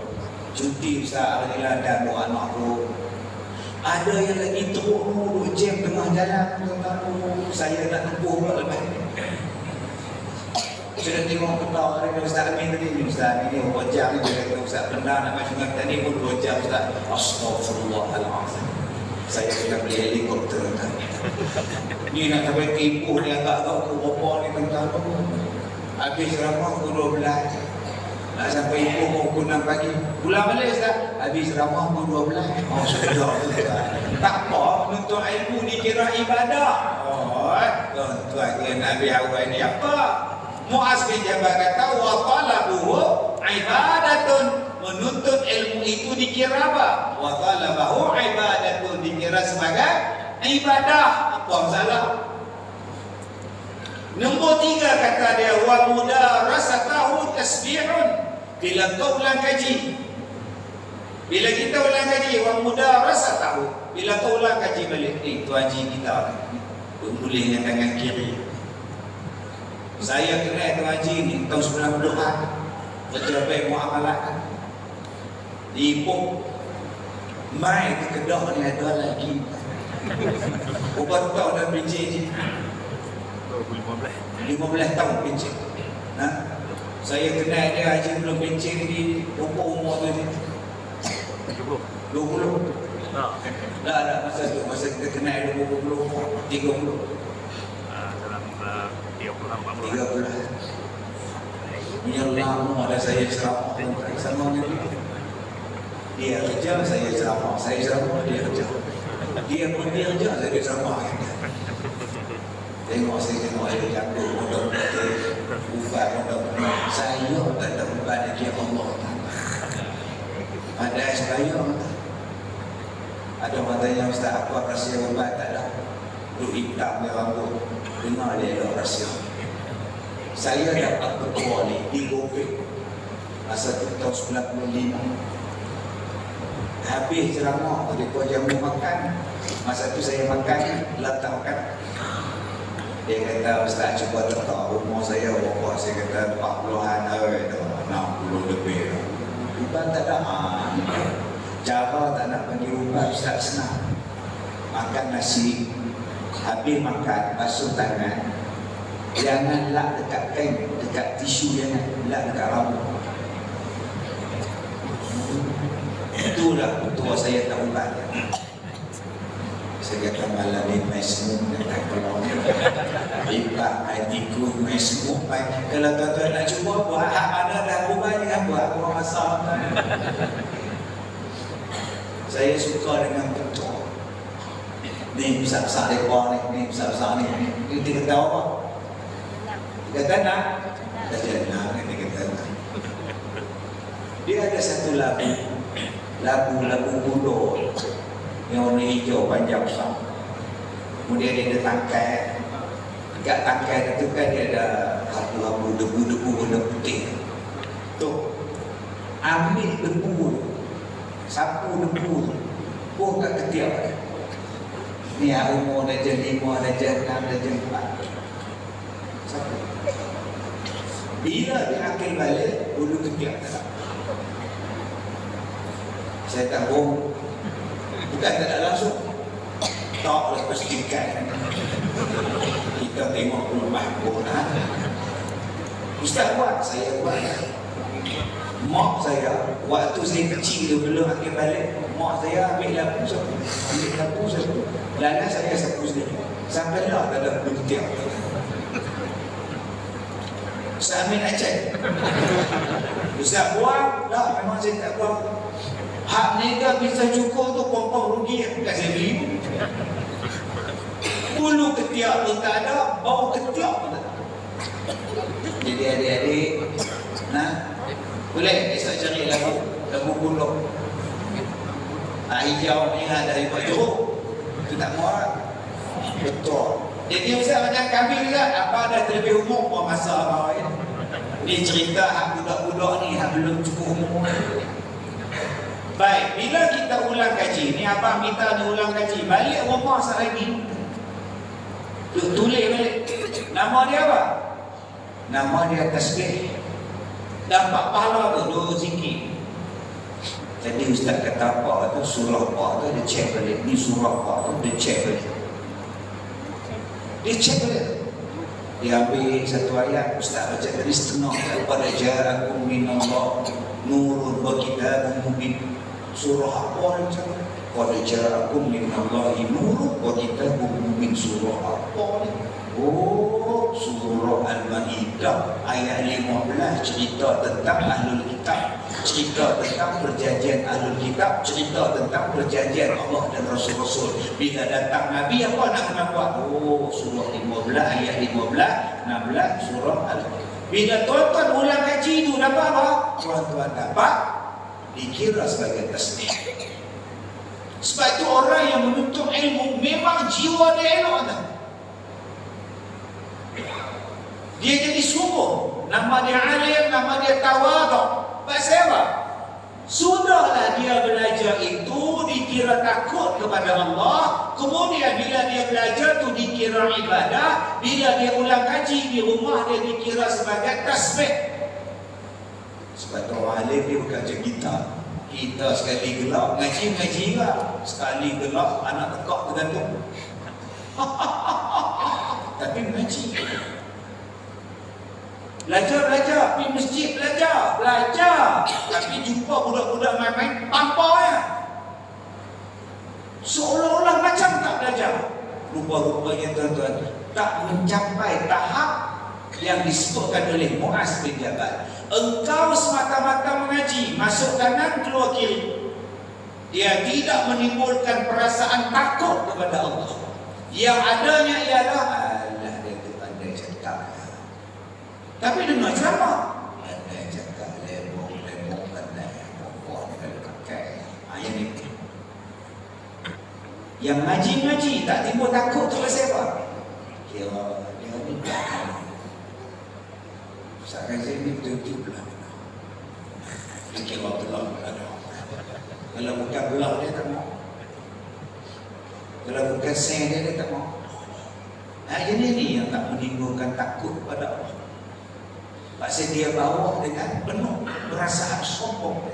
Cuti Ustaz hari ladang bawa anak tu. Ada yang lagi teruk duduk jam tengah jalan, saya nak tempuh pula lepas. Sudah tengok petang hari ni Ustaz Amin tadi, Ustaz ini 2 jam ni dia kata Ustaz pernah nak masuk dengan tadi pun 2 jam Ustaz. Astaghfirullahaladzim. Saya sudah beli helikopter kan. Ni nak sampai tipu ni agak-agak ke berapa ni tentang apa. Habis ceramah pukul 12. Nak sampai ibu pukul 6 pagi. Pulang balik Ustaz. Habis ceramah pukul 12. Oh sudah. Tak apa, menuntut ilmu dikira ibadah. Oh, tuan-tuan dia Nabi awal ni apa? Muaz bin Jabal kata wa talabuhu ibadatun. Menuntut ilmu itu dikira apa? Wa talabahu ibadatun, dikira sebagai ibadah. Apa masalah? Nombor 3 kata dia wa mudarasatahu tasbihun. Bila kau ulang kaji, bila kita ulang kaji, wa mudarasatahu, bila kau ulang kaji balik ni, tu haji kita tulisnya tangan kiri. Saya kena tu haji ni tahun 90-an, kerja baik muamalah di Ipoh. Mai ke Kedah ni ada lagi. Berapa tahun dah pencet je? 15 tahun pencet. Saya kenal dia haji belum pencet lagi. Berapa umur tu ni? 20. Dah masa tu, masa kita kenal 20, 30. Dalam 30 Yang lama dah saya ceramah sama dia. Dia kerja, saya ceramah. Saya ceramah, dia kerja. Dia pun dia kerja, saya ceramah. Tengok saya tengok dia jatuh, mudah-mudahan ufat, mudah-mudahan saya tak ada ubat lagi Allah. Ada saya ada orang tanya Ustaz, apa rahsia ubat? Tak ada. Duk hitam dia rambut, dengar dia ada rahsia. Saya dapat ketua ni di Gopek masa tahun 95. Habis ceramah, dia kau jamu makan. Masa tu saya makan, letak makan. Dia kata, Ustaz cuba letak umur saya berapa? Saya kata 40-an, 60 lebih. Ubat tak ada. Cara tak nak panggil ubat, Ustaz senang. Makan nasi, habis makan, basuh tangan. Jangan lap dekat kain, dekat tisu, jangan lap dekat rambut. Itulah betul saya tak ubat. Saya kata malam ni main semua tak keluar. Ibat, main tikus, main semua. Kalau tuan-tuan nak cuba buat, hak mana dah ubat jangan buat, buat masalah. Saya suka dengan betul. Ni besar-besar lebar ni besar-besar ni. Dia kata apa? Dia kata nak? Dia kata nak, dia kata nak. Dia ada satu lagu gundul yang warna hijau panjang besar. Kemudian dia ada tangkai. Dekat tangkai itu kan dia ada abu-abu, debu-debu warna putih. Tu, ambil debu, sapu debu, buh kat ketiak. Ni umur darjah 5, darjah 6, darjah 4. Sapu. Bila dia akil balik, bulu ketiak tak. Saya tahu Bukan tak ada langsung. Tak lepas tikai. Kita tengok rumah pun. Ustaz buat, saya buat. Mak saya, waktu saya kecil tu belum akhir balik, mak saya ambil lampu satu. Lala saya sapu sendiri. Sampai lah tak ada bukti. Ustaz Amin nak cek. Ustaz buang? Tak, memang saya tak buang. Hak nega bisa cukup tu pompong rugi. Bukan saya beli. Bulu ketiak pun tak ada, bau ketiak pun tak ada. Jadi adik-adik, boleh esok cari lagu bulu. Hijau ni dari Pak Johor. Itu tak muat. Betul. Jadi Ustaz macam kami juga, apa dah terlebih umur buat masa apa ya. Ni cerita hak budak-budak ni hak belum cukup umur. Baik, bila kita ulang kaji, ni apa minta ni ulang kaji, balik rumah selagi. Tulis balik. Nama dia apa? Nama dia tasbih. Dapat pahala tu, 2 zikir. Jadi Ustaz kata apa tu, surah apa tu, dia cek balik. Ni surah apa tu, dia cek balik. Dia cek balik. Dia ambil satu ayat, Ustaz baca tadi setengah. Pada ja'akum minallah nurun wa kitabun mubin. Surah apa dia macam ni? Pada ja'akum minallahi nurun wa kitabun mubin. Surah apa ni? Oh, surah Al-Ma'idah ayat 15 cerita tentang Ahlul Kitab, cerita tentang perjanjian Ahlul Kitab, cerita tentang perjanjian Allah dan Rasul-Rasul. Bila datang Nabi, apa nak kena buat? Oh, surah 15 ayat 15, 16 surah Al-Ma'idah. Bila tuan-tuan ulang kaji itu dapat apa? Tuan-tuan dapat dikira sebagai tasbih. Sebab itu orang yang menuntut ilmu memang jiwa dia elok tak? Dia jadi sungguh. Nama dia alim, nama dia tawaduk. Pasal apa? Sudahlah dia belajar itu dikira takut kepada Allah. Kemudian bila dia belajar itu dikira ibadah. Bila dia ulang kaji di rumah dia dikira sebagai tasbih. Sebab orang alim dia bukan macam kita. Kita sekali gelap ngaji lah. Sekali gelap anak tekak tergantung. Tapi mengaji. Belajar, pergi masjid belajar. Tapi jumpa budak-budak main-main, tampar ya. Seolah-olah macam tak belajar. Rupa-rupanya tuan-tuan, tak mencapai tahap yang disebutkan oleh Muaz bin Jabal. Engkau semata-mata mengaji, masuk kanan, keluar kiri. Dia tidak menimbulkan perasaan takut kepada Allah. Yang adanya ialah, alah dia tu pandai cakap. Tapi dengar ceramah. Pandai cakap, lebong, pandai. Pokok ni kalau pakai. Yang ni. Yang ngaji-ngaji, tak timbul takut tu pasal apa? Kira dia ni tak. Sekarang saya ni betul-betul belah. Dia kira belah ada. Kalau bukan belah dia tak mau. Kalau bukan sen dia tak mau. Yang ni yang tak menimbulkan takut pada Allah. Pasal dia bawa dengan penuh perasaan sombong.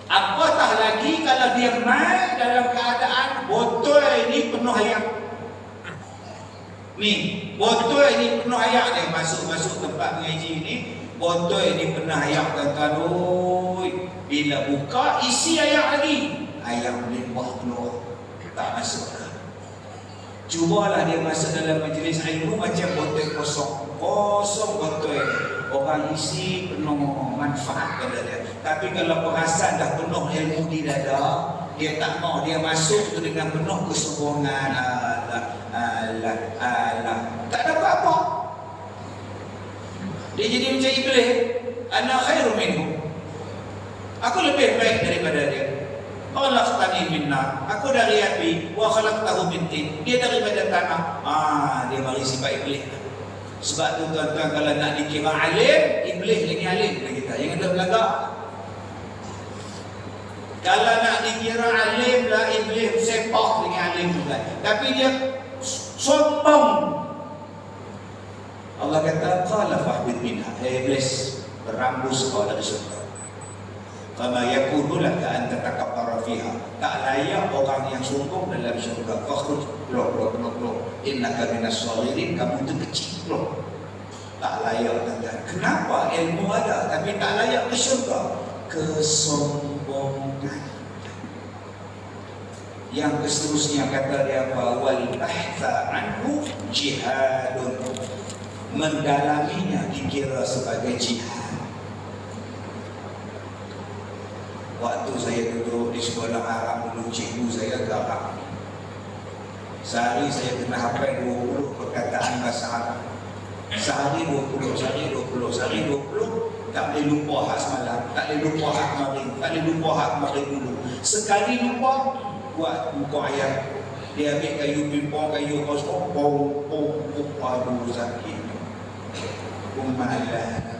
Apatah lagi kalau dia main dalam keadaan botol ini penuh air. Ni, botol ini penuh air. Dia masuk tempat mengaji ini, botol ini penuh air. Tuan-tuan, bila buka isi air lagi, air melimpah keluar, tak masuk. Cubalah dia masuk dalam majlis ilmu macam botol kosong botol. Orang isi penuh manfaat pada dia. Tapi kalau perasan dah penuh ilmu di dada, dia tak mau, dia masuk tu dengan penuh kesombongan. Alah. Tak dapat apa. Dia jadi macam iblis. Ana khairu minhu. Aku lebih baik daripada dia. Khalaqtani min nar. Aku dari api, wa khalaqtahu min tin. Dia daripada tanah. Dia mari sifat iblis. Sebab tu tuan-tuan kalau nak dikira alim, iblis lagi alim dengan kita. Jangan ada belagak. Kalau nak dikira alim lah, iblis sepak dengan alim juga. Tapi dia sombong. Allah kata, qala fahbid minha. Iblis berambus kau dari surga. Fama yakunu laka an tatakabbara fiha. Tak layak orang yang sombong dalam syurga. Fakhruj blok. Innaka minas saghirin, kamu itu kecil blok. Tak layak tuan-tuan. Kenapa ilmu ada tapi tak layak ke syurga? Kesombongan. Yang seterusnya kata dia apa? Wal bahtha anhu jihadun. Mendalaminya dikira sebagai jihad. Waktu saya duduk di sekolah Arab dulu, cikgu saya garang. Sehari saya kena hafal 20 perkataan bahasa Arab. Sehari 20. Tak boleh lupa hak semalam, tak boleh lupa hak kemarin, tak boleh lupa hak kemarin dulu. Sekali lupa, buat buku ayat. Dia ambil kayu pimpong, kayu kosong, aduh sakit. Umalah.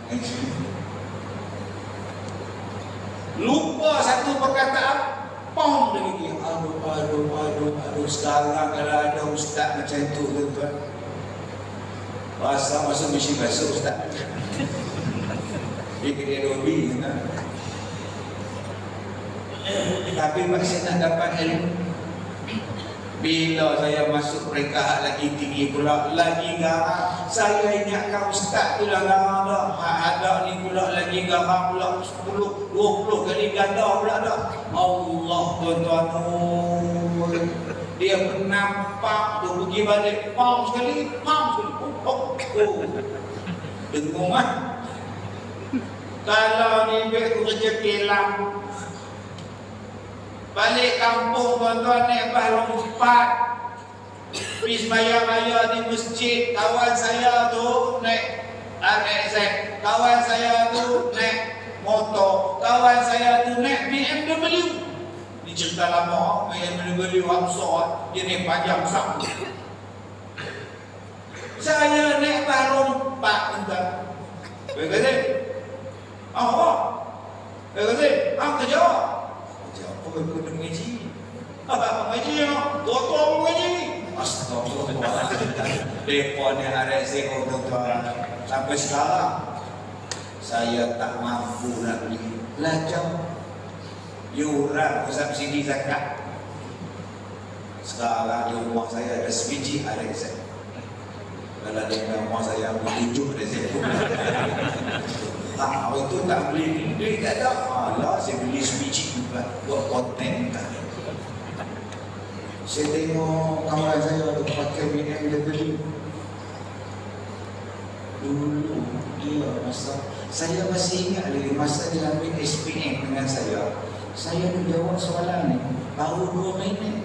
Lupa satu perkataan, pom lagi. Aduh. Sekarang kalau ada ustaz macam tu, tuan-tuan, masa mesti masuk ustaz. Dia kena dobi. Tapi masih nak dapat ilmu. Bila saya masuk peringkat lagi tinggi pula, lagi garang. Saya ingatkan ustaz tu lah garang dah. Ada ni pula lagi garang pula 10, 20 kali ganda pula dah. Allah tuan-tuan, dia nampak tu pergi balik pam sekali. Dengung kan? Kalau ni tu kerja kelam, balik kampung tuan-tuan naik balong cepat, pergi sembahyang-sembahyang di masjid. Kawan saya tu naik RX, kawan saya tu naik motor, kawan saya tu naik BMW. Ni cerita lama, BMW Hamsah, dia naik panjang besar. Saya naik balong 4 tuan-tuan. Berkata, apa? Berkata, kerja. Apa kau nak mengaji? Apa mengaji ya? Tua-tua pun mengaji. Astagfirullah. Mereka ni RX tuan-tuan. Sampai sekarang saya tak mampu nak beli. Belajar yuran subsidi zakat. Sekarang di rumah saya ada sebiji RX. Kalau dia rumah saya bertujuh RX. Itu tak beli, duit tak ada. Alah, saya beli sebiji juga buat konten kan. Saya tengok kawan saya tu pakai BMW dulu. Dia masa saya masih ingat lagi masa dia ambil SPM dengan saya nak jawab soalan ni baru 2 minit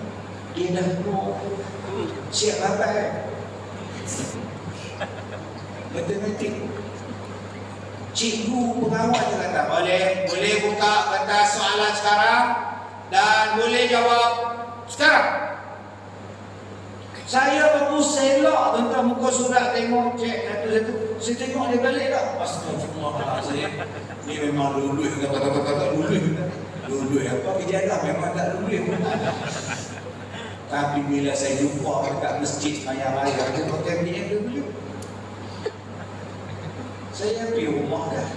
dia dah siap bapak matematik. Cikgu pengawal dia kata, boleh buka kertas soalan sekarang dan boleh jawab sekarang. Saya baru selak tentang muka surat, tengok cek satu-satu. Saya tengok dia balik dah. Astagfirullah, saya ni memang luluh kata-kata luluh apa kejadian memang tak luluh. Tapi bila saya jumpa dekat masjid sembahyang raya, dia pakai BMW. Saya pergi rumah dah.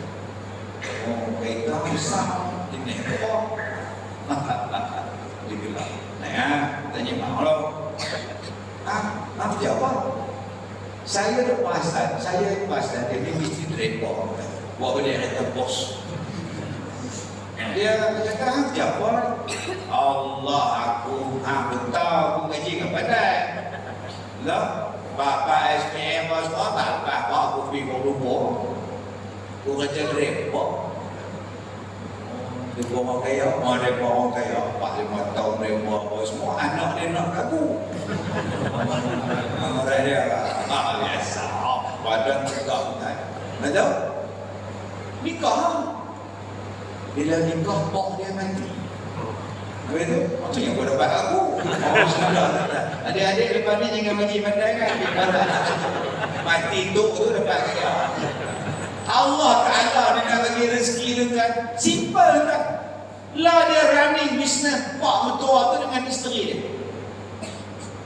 Kereta besar. Ini apa? Dia bilang, tanya mak Allah. Apa jawab? Saya lepas dan dia mesti terima. Buat benda kereta bos. Dia kata, jawab. Allah aku tahu aku ngaji ke pandai. Lah, Bapak SPM semua tak apa aku pergi ke rumah. Aku kerja repot. Dia orang kaya, dia orang kaya 4-5 tahun mereka apa semua, anak dia nak kaku. Mereka dia biasa, badan tegak kan. Nak tahu? Nikah. Bila nikah, bok dia mati. Habis tu, macam yang kau dapat aku. Adik-adik lepas ni jangan mengaji pandai kan. Mati tuk tu dapat kaya. Allah Ta'ala dia nak bagi rezeki dengan simple kan. Lah dia running business pak mertua tu dengan isteri dia.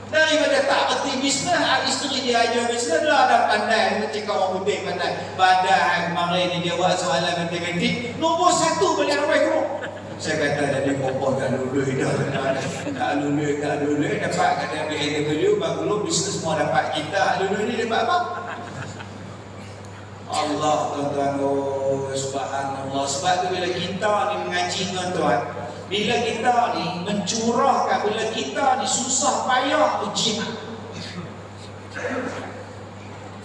Daripada tak berhenti bisnes, isteri dia ajar bisnes lah dah pandai. Macam orang putih pandai. Padahal kemarin ni dia buat soalan matematik nombor 1 balik awal guru. Saya kata jadi popor tak lulus dah. Tak lulus. Dapat kata BNW, baru bisnes semua dapat kita. Lulus ni dapat apa? Allah tuan-tuan, oh subhanallah. Sebab tu bila kita ni mengaji tuan-tuan, bila kita ni mencurahkan, bila kita ni susah payah jihad,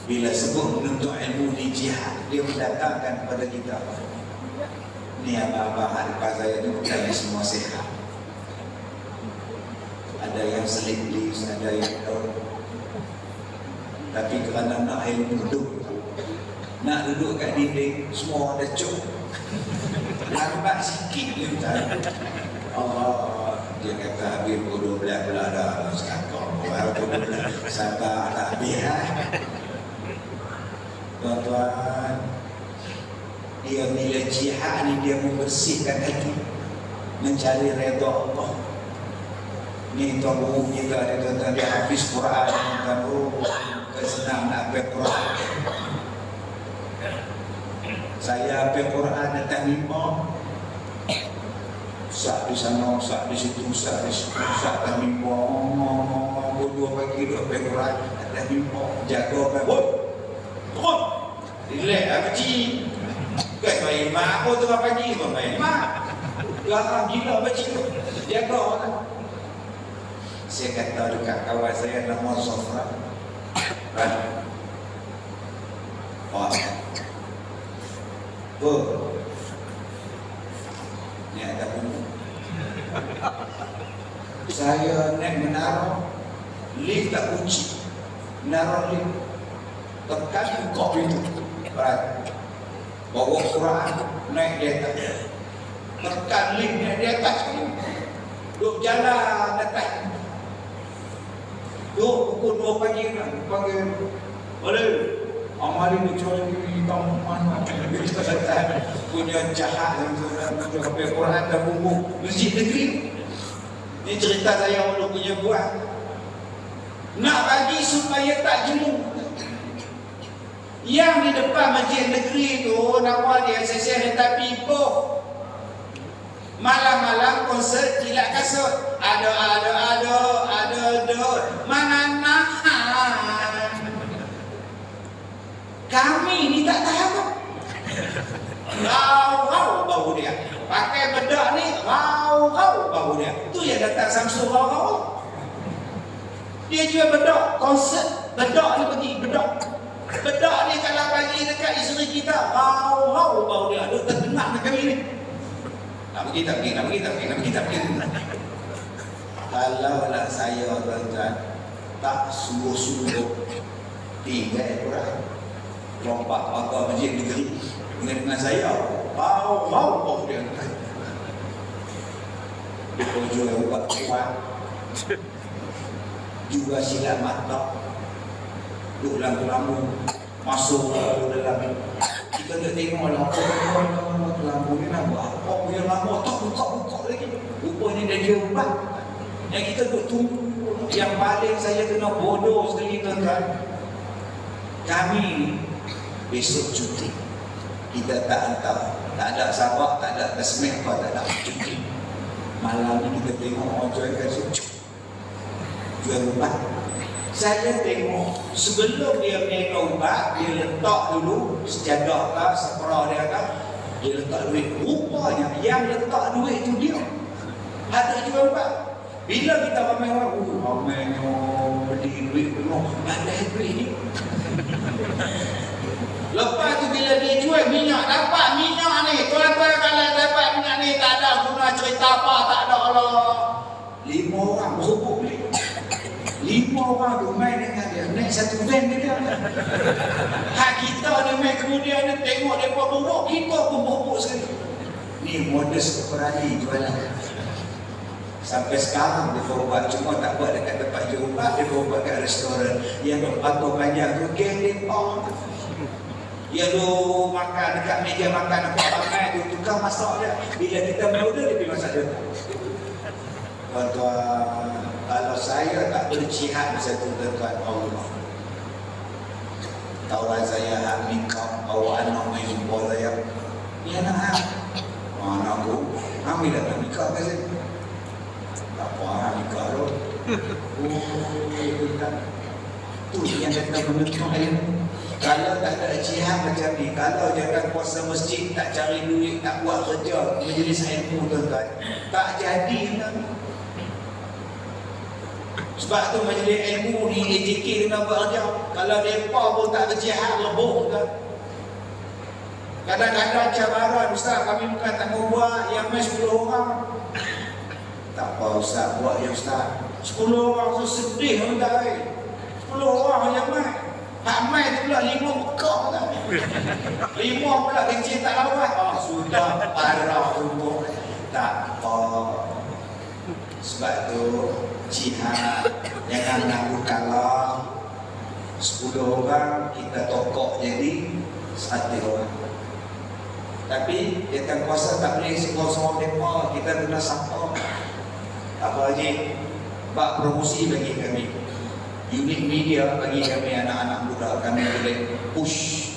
bila sebut menuntut ilmu di jihad, dia mendatangkan kepada kita ni abang-abang hadapan saya ni bukannya semua sihat. Ada yang selip-lis, ada yang tahu. Tapi kerana nak ilmu nak duduk kat dinding, semua ada cuk. Lambat sikit dia tak. Allah, dia kata habis bodoh belah-belah dah. Sekarang baru bodoh sabar tak habis. Tuan-tuan, dia bila jihad ni dia membersihkan hati, mencari redha Allah. Ni tuan guru kita dia tuan-tuan, dia habis Quran, tuan guru kesenang nak habis Quran. Saya habis Quran atas mimbar, sak di sana, sak di situ, sak di situ, sak atas mimbar, dua pagi duduk habis Quran atas mimbar, jaga apa? Turun! Relax lah kecil. Bukan main mak apa tu pagi, main mak. Garang gila kecil tu. Jaga lah. Saya kata dekat kawan saya nama Sofra. Oh, ni ada buku. Saya naik menara, lift tak kunci. Menara lift, tekan buka pintu. Bawa Quran, naik di atas. Tekan lift naik di atas. Duduk jalan atas. Duduk pukul 2 pagi kan, panggil boleh amali bicara diri tamu mana kita kata punya jahat yang punya kopi Quran dan buku masjid negeri. Ini cerita saya dulu punya buat. Nak bagi supaya tak jenuh. Yang di depan masjid negeri tu nama dia sesi tapi ipoh. Malam-malam konsert kilat kasut. Ada mana nahan. Kami ni tak tahu. Rau bau dia. Pakai bedak ni rau bau dia. Tu yang datang Samsung rau. Dia jual bedak, konsert bedak ni pergi bedak. Bedak ni kalau bagi dekat isteri kita rau bau dia. Duk terdengar dekat kami ni. Nak pergi tak pergi. Kalau lah saya tuan-tuan tak sungguh-sungguh tinggal Quran, lompat pagar masjid negeri dengan saya, bau dia. Dia jual ubat kuat, juga silat mata, duduk lampu-lampu, masuk dalam. Kita nak tengok lampu ni nak buat apa punya lampu, tak buka lagi. Rupanya dia jual ubat. Yang kita duduk tunggu. Yang paling saya kena bodoh sekali tuan-tuan, kami besok cuti. Kita tak hantar, tak ada sabak, tak ada tasmih apa, tak ada cuti. Malam ni kita tengok orang jual kasut, jual ubat. Saya tengok sebelum dia minum ubat, dia letak dulu sejadah kah, sepera dia kah, dia letak duit. Rupanya yang letak duit tu dia ada jual ubat. Bila kita ramai orang, ramainya beli duit penuh, pandai duit ni. Lepas tu bila dia jual minyak, dapat minyak ni. Tuan-tuan kalau dapat minyak ni, tak ada guna cerita apa, tak ada Allah. 5 orang berhubung beli. 5 orang tu main dengan dia, naik satu van dia. Hak kita ni main kemudian dia tengok dia buat buruk, kita pun buruk sekali. Ni modus keperani jualan. Sampai sekarang dia buat, cuma tak buat dekat tempat jual ubat, dia buat kat restoran yang berpatung panjang tu, geng lepang. Dia tu makan dekat meja makan apa ramai tu, tukang masak dia. Bila kita berorder, dia pergi masak dia. Tuan-tuan, kalau saya tak berjihad masa tu tuan-tuan, Allah. Kawan saya hak nikah, bawa anak main jumpa saya. Ni anak hak. Anak aku, ambil dah nikah ke saya? Tak apa, nikah tu. Tu yang kata menuntut ilmu. Kalau tak ada jihad macam ni, kalau jangan puasa masjid, tak cari duit, tak buat kerja majlis ilmu tuan-tuan, tak jadi kan? Sebab tu majlis ilmu ni AJK kena buat kerja. Kalau mereka pun tak berjihad, lebur kan? Kadang-kadang cabaran, Ustaz, kami bukan tak mau buat yang main 10 orang. Tak apa Ustaz, buat yang Ustaz. 10 orang tu sedih Ustaz. 10 orang yang main. Hak main tu pula 5 bekak tak? 5 pula kecil tak lawan. Sudah parah umur. Tak apa. Sebab tu jihad jangan nak kalah. 10 orang kita tokok jadi 1 orang. Tapi datang kuasa tak boleh seorang-seorang mereka, kita kena sapa. Apa lagi? Bak promosi bagi kami. Unit media bagi kami anak-anak muda, kami boleh push,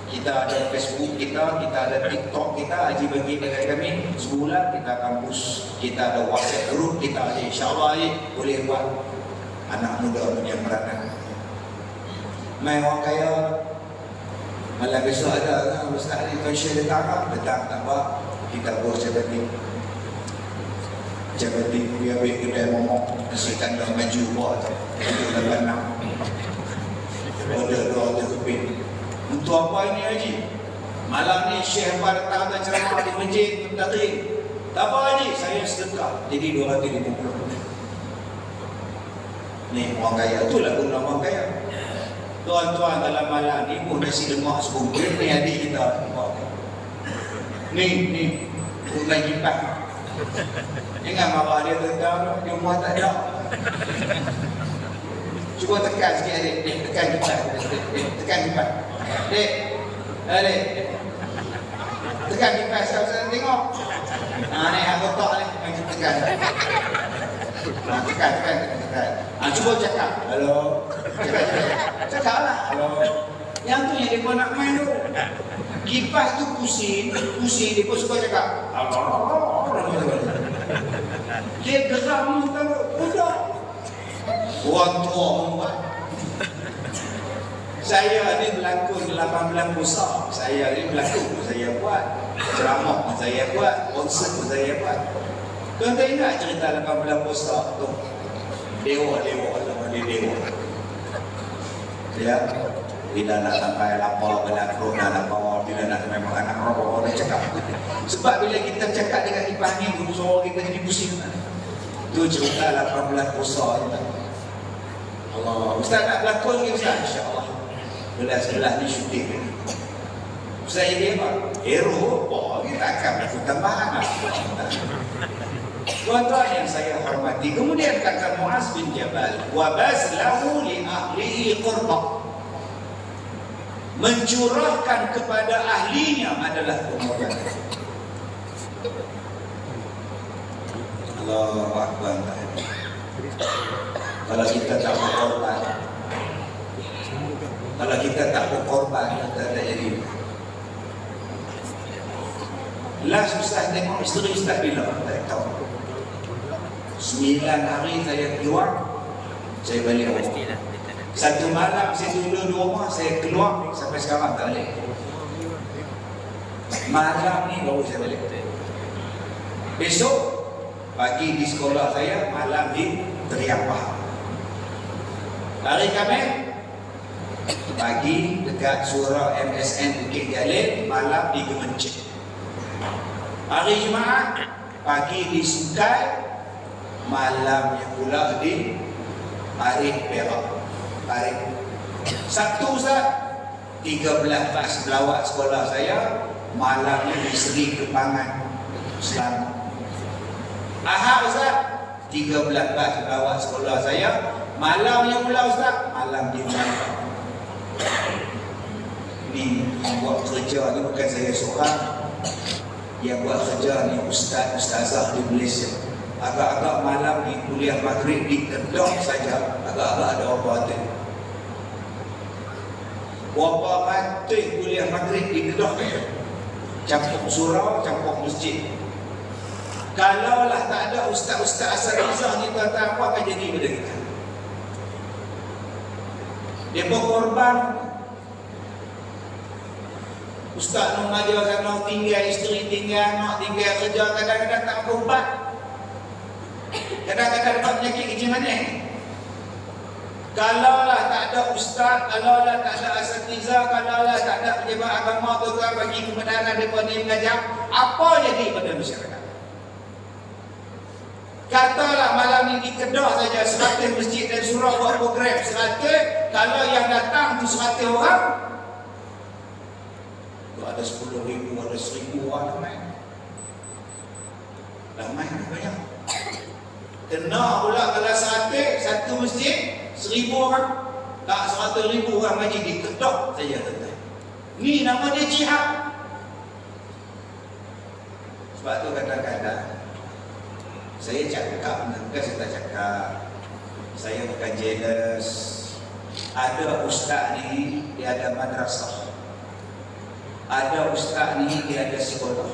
Kita ada Facebook kita ada TikTok kita, Haji bagi dekat kami sebulan kita akan push. Kita ada WhatsApp group kita, insya-Allah boleh buat anak muda punya peranan. Mai orang kaya malam besok ada kan Ustaz ni tuan-tuan datang tak apa, kita buat jabatan dia ambil kedai momok nasi kandang baju buat tu untuk 86 order keping. Untuk apa ini Haji? Malam ni Syekh datang ceramah di masjid Muntaqin. Tak apa Haji, saya sedekah jadi 250. Ni orang kaya, itulah guna orang kaya. Tuan-tuan dalam malam ni pun nasi lemak sebungkus ni adik kita. Ni bukan kipas. Jangan marah dia tentang di rumah tak ada. Cuba tekan sikit adik, tekan kipas. Tekan kipas. Dek. Adik. Tekan kipas saya tengok. Ni hak kotak ni, tekan. Tekan. Cuba cakap. Halo. Cakap lah. Halo. Yang tu yang dia nak main tu. Kipas tu pusing, dia pun suka cakap. Dia geram tu budak. Orang tua membuat. Saya ni berlakon 18 besar. Saya ni berlakon pun saya buat. Ceramah pun saya buat. Konsert pun saya buat. Tuan-tuan ingat cerita 18 besar tu? Dewa. Ya, bila nak sampai lapar, bila nak sampai makan nak rokok, orang cakap. Sebab bila kita cakap dengan kipas ni, suara kita jadi pusing. Itu cerita 18 puasa. Allah, Ustaz nak berlakon ke Ustaz? InsyaAllah. Belas-belas ni syuting ni. Ustaz jadi apa? Hero. Kita akan berlaku tambahan. Tuan-tuan yang saya hormati, kemudian kata Muaz bin Jabal, wa baslahu li ahlihi qurba. Mencurahkan kepada ahlinya adalah pengorbanan. Allahu Akbar. Kalau kita tak berkorban, kita tak jadi. Last Ustaz tengok isteri Ustaz bila? Tak tahu. 9 hari saya keluar, saya balik rumah. Satu malam saya tidur di rumah, saya keluar sampai sekarang tak balik. Malam ni baru saya balik. Besok pagi di sekolah saya, malam di Teriapah. Hari Khamis pagi dekat surau MSN Bukit Jalil, malam di Gemencik. Hari Jumaat pagi di Sukai, malamnya pula di Arif Perak. Sabtu Ustaz 13 bas melawat sekolah saya, malamnya di Seri Kembangan Selangor. Ahad Ustaz 13 bas melawat sekolah saya, malamnya pula Ustaz, malam di Melaka. Ni yang buat kerja ni bukan saya seorang, yang buat kerja ni ustazah di Malaysia. Agak-agak malam ni kuliah maghrib di Kedah saja, agak-agak ada orang batin. Berapa ratus kuliah maghrib di Kedah saja. campur surau, campur masjid. Kalaulah tak ada ustaz-ustaz asatizah ni, tuan-tuan, apa akan jadi pada kita? Dia berkorban. Ustaz nak mengajar sana, tinggal isteri, tinggal anak, tinggal kerja, kadang-kadang tak berubat. Kadang-kadang dapat penyakit kecil manis. Kalaulah tak ada ustaz, kalaulah tak ada asatizah, kalaulah tak ada pejabat agama, tuan-tuan, bagi kebenaran mereka ni mengajar, apa jadi pada masyarakat? Katalah malam ni di Kedah saja 100 masjid dan surau buat program 100, kalau yang datang tu 100 orang, tu ada 10,000, ada 1,000 orang ramai banyak. Kena pula kalau 100, satu masjid 1,000 orang, tak 100,000 orang majlis di Kedah saja, tuan-tuan. Ni nama dia jihad. Sebab tu kadang-kadang saya cakap, bukan saya tak cakap, saya bukan jealous. Ada ustaz ni, dia ada madrasah. Ada ustaz ni, dia ada sekolah.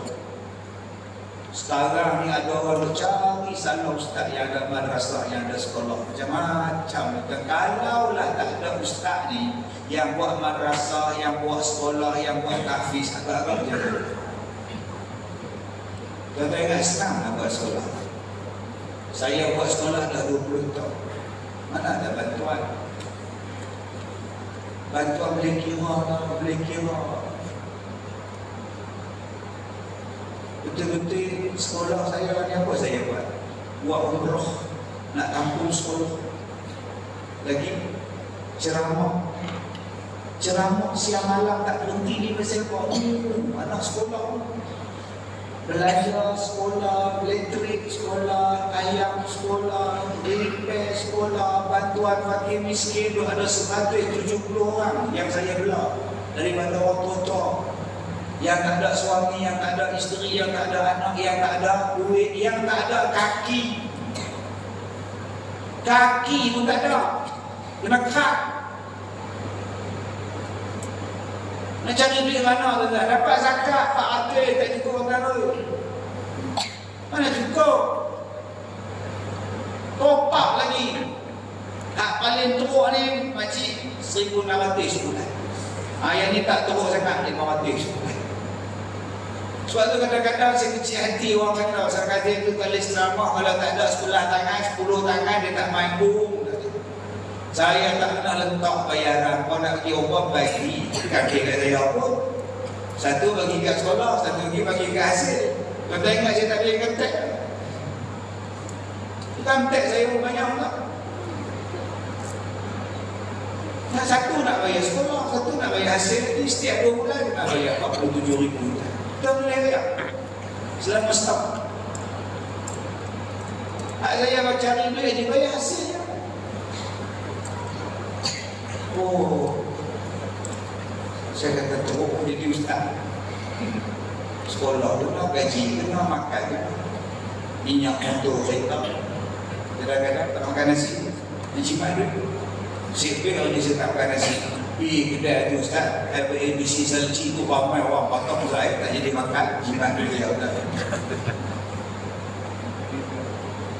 Sekarang ni ada orang cari salah ustaz yang ada madrasah, yang ada sekolah. Macam-macam. Kalaulah tak ada ustaz ni, yang buat madrasah, yang buat sekolah, yang buat tahfiz, agak-agak je. Tuan-tuan ingat senang nak buat sekolah. Saya buat sekolah dah 20 tahun. Mana ada bantuan? Bantuan boleh kira lah, boleh kira. Betul-betul sekolah saya ni apa saya buat? Buat umrah, nak tampung sekolah. Lagi ceramah. Ceramah siang malam tak berhenti ni pasal apa? Anak sekolah. Belajar sekolah, elektrik sekolah, ayam sekolah, repair sekolah, bantuan fakir miskin tu ada 170 orang yang saya belah daripada orang tua-tua yang tak ada suami, yang tak ada isteri, yang tak ada anak, yang tak ada duit, yang tak ada kaki. Kaki pun tak ada, kena krak. Nak cari duit mana tuan-tuan? Dapat zakat, Pak Atil tak cukup orang tu. Mana cukup? Top up lagi. Hak paling teruk ni makcik 1,600 sebulan. Yang ni tak teruk sangat, 500 sebulan. Sebab tu kadang-kadang saya kecil hati orang kata, saya kata tu kalau ceramah, kalau tak ada 11 tangan, 10 tangan, dia tak main boom. Saya tak pernah letak bayaran. Kau nak pergi orang bagi kaki kat saya pun. Satu bagi kat sekolah, satu lagi bagi kat hasil. Kau tak ingat saya tak boleh income tax? Income tax saya pun banyak tak? Satu nak bayar sekolah, satu nak bayar hasil. Jadi setiap 2 bulan nak bayar 47,000. Kita boleh bayar selama setahun. Saya cari duit, dia bayar hasilnya. Oh, saya kata teruk jadi ustaz. Sekolah tu nak gaji, kena makan, minyak motor kereta. Kadang-kadang tak makan nasi, nasi madu. Siapa yang dia tak makan nasi? Pergi kedai tu ustaz, ABC salci tu ramai orang potong saya tak jadi makan, jimat dulu ya ustaz.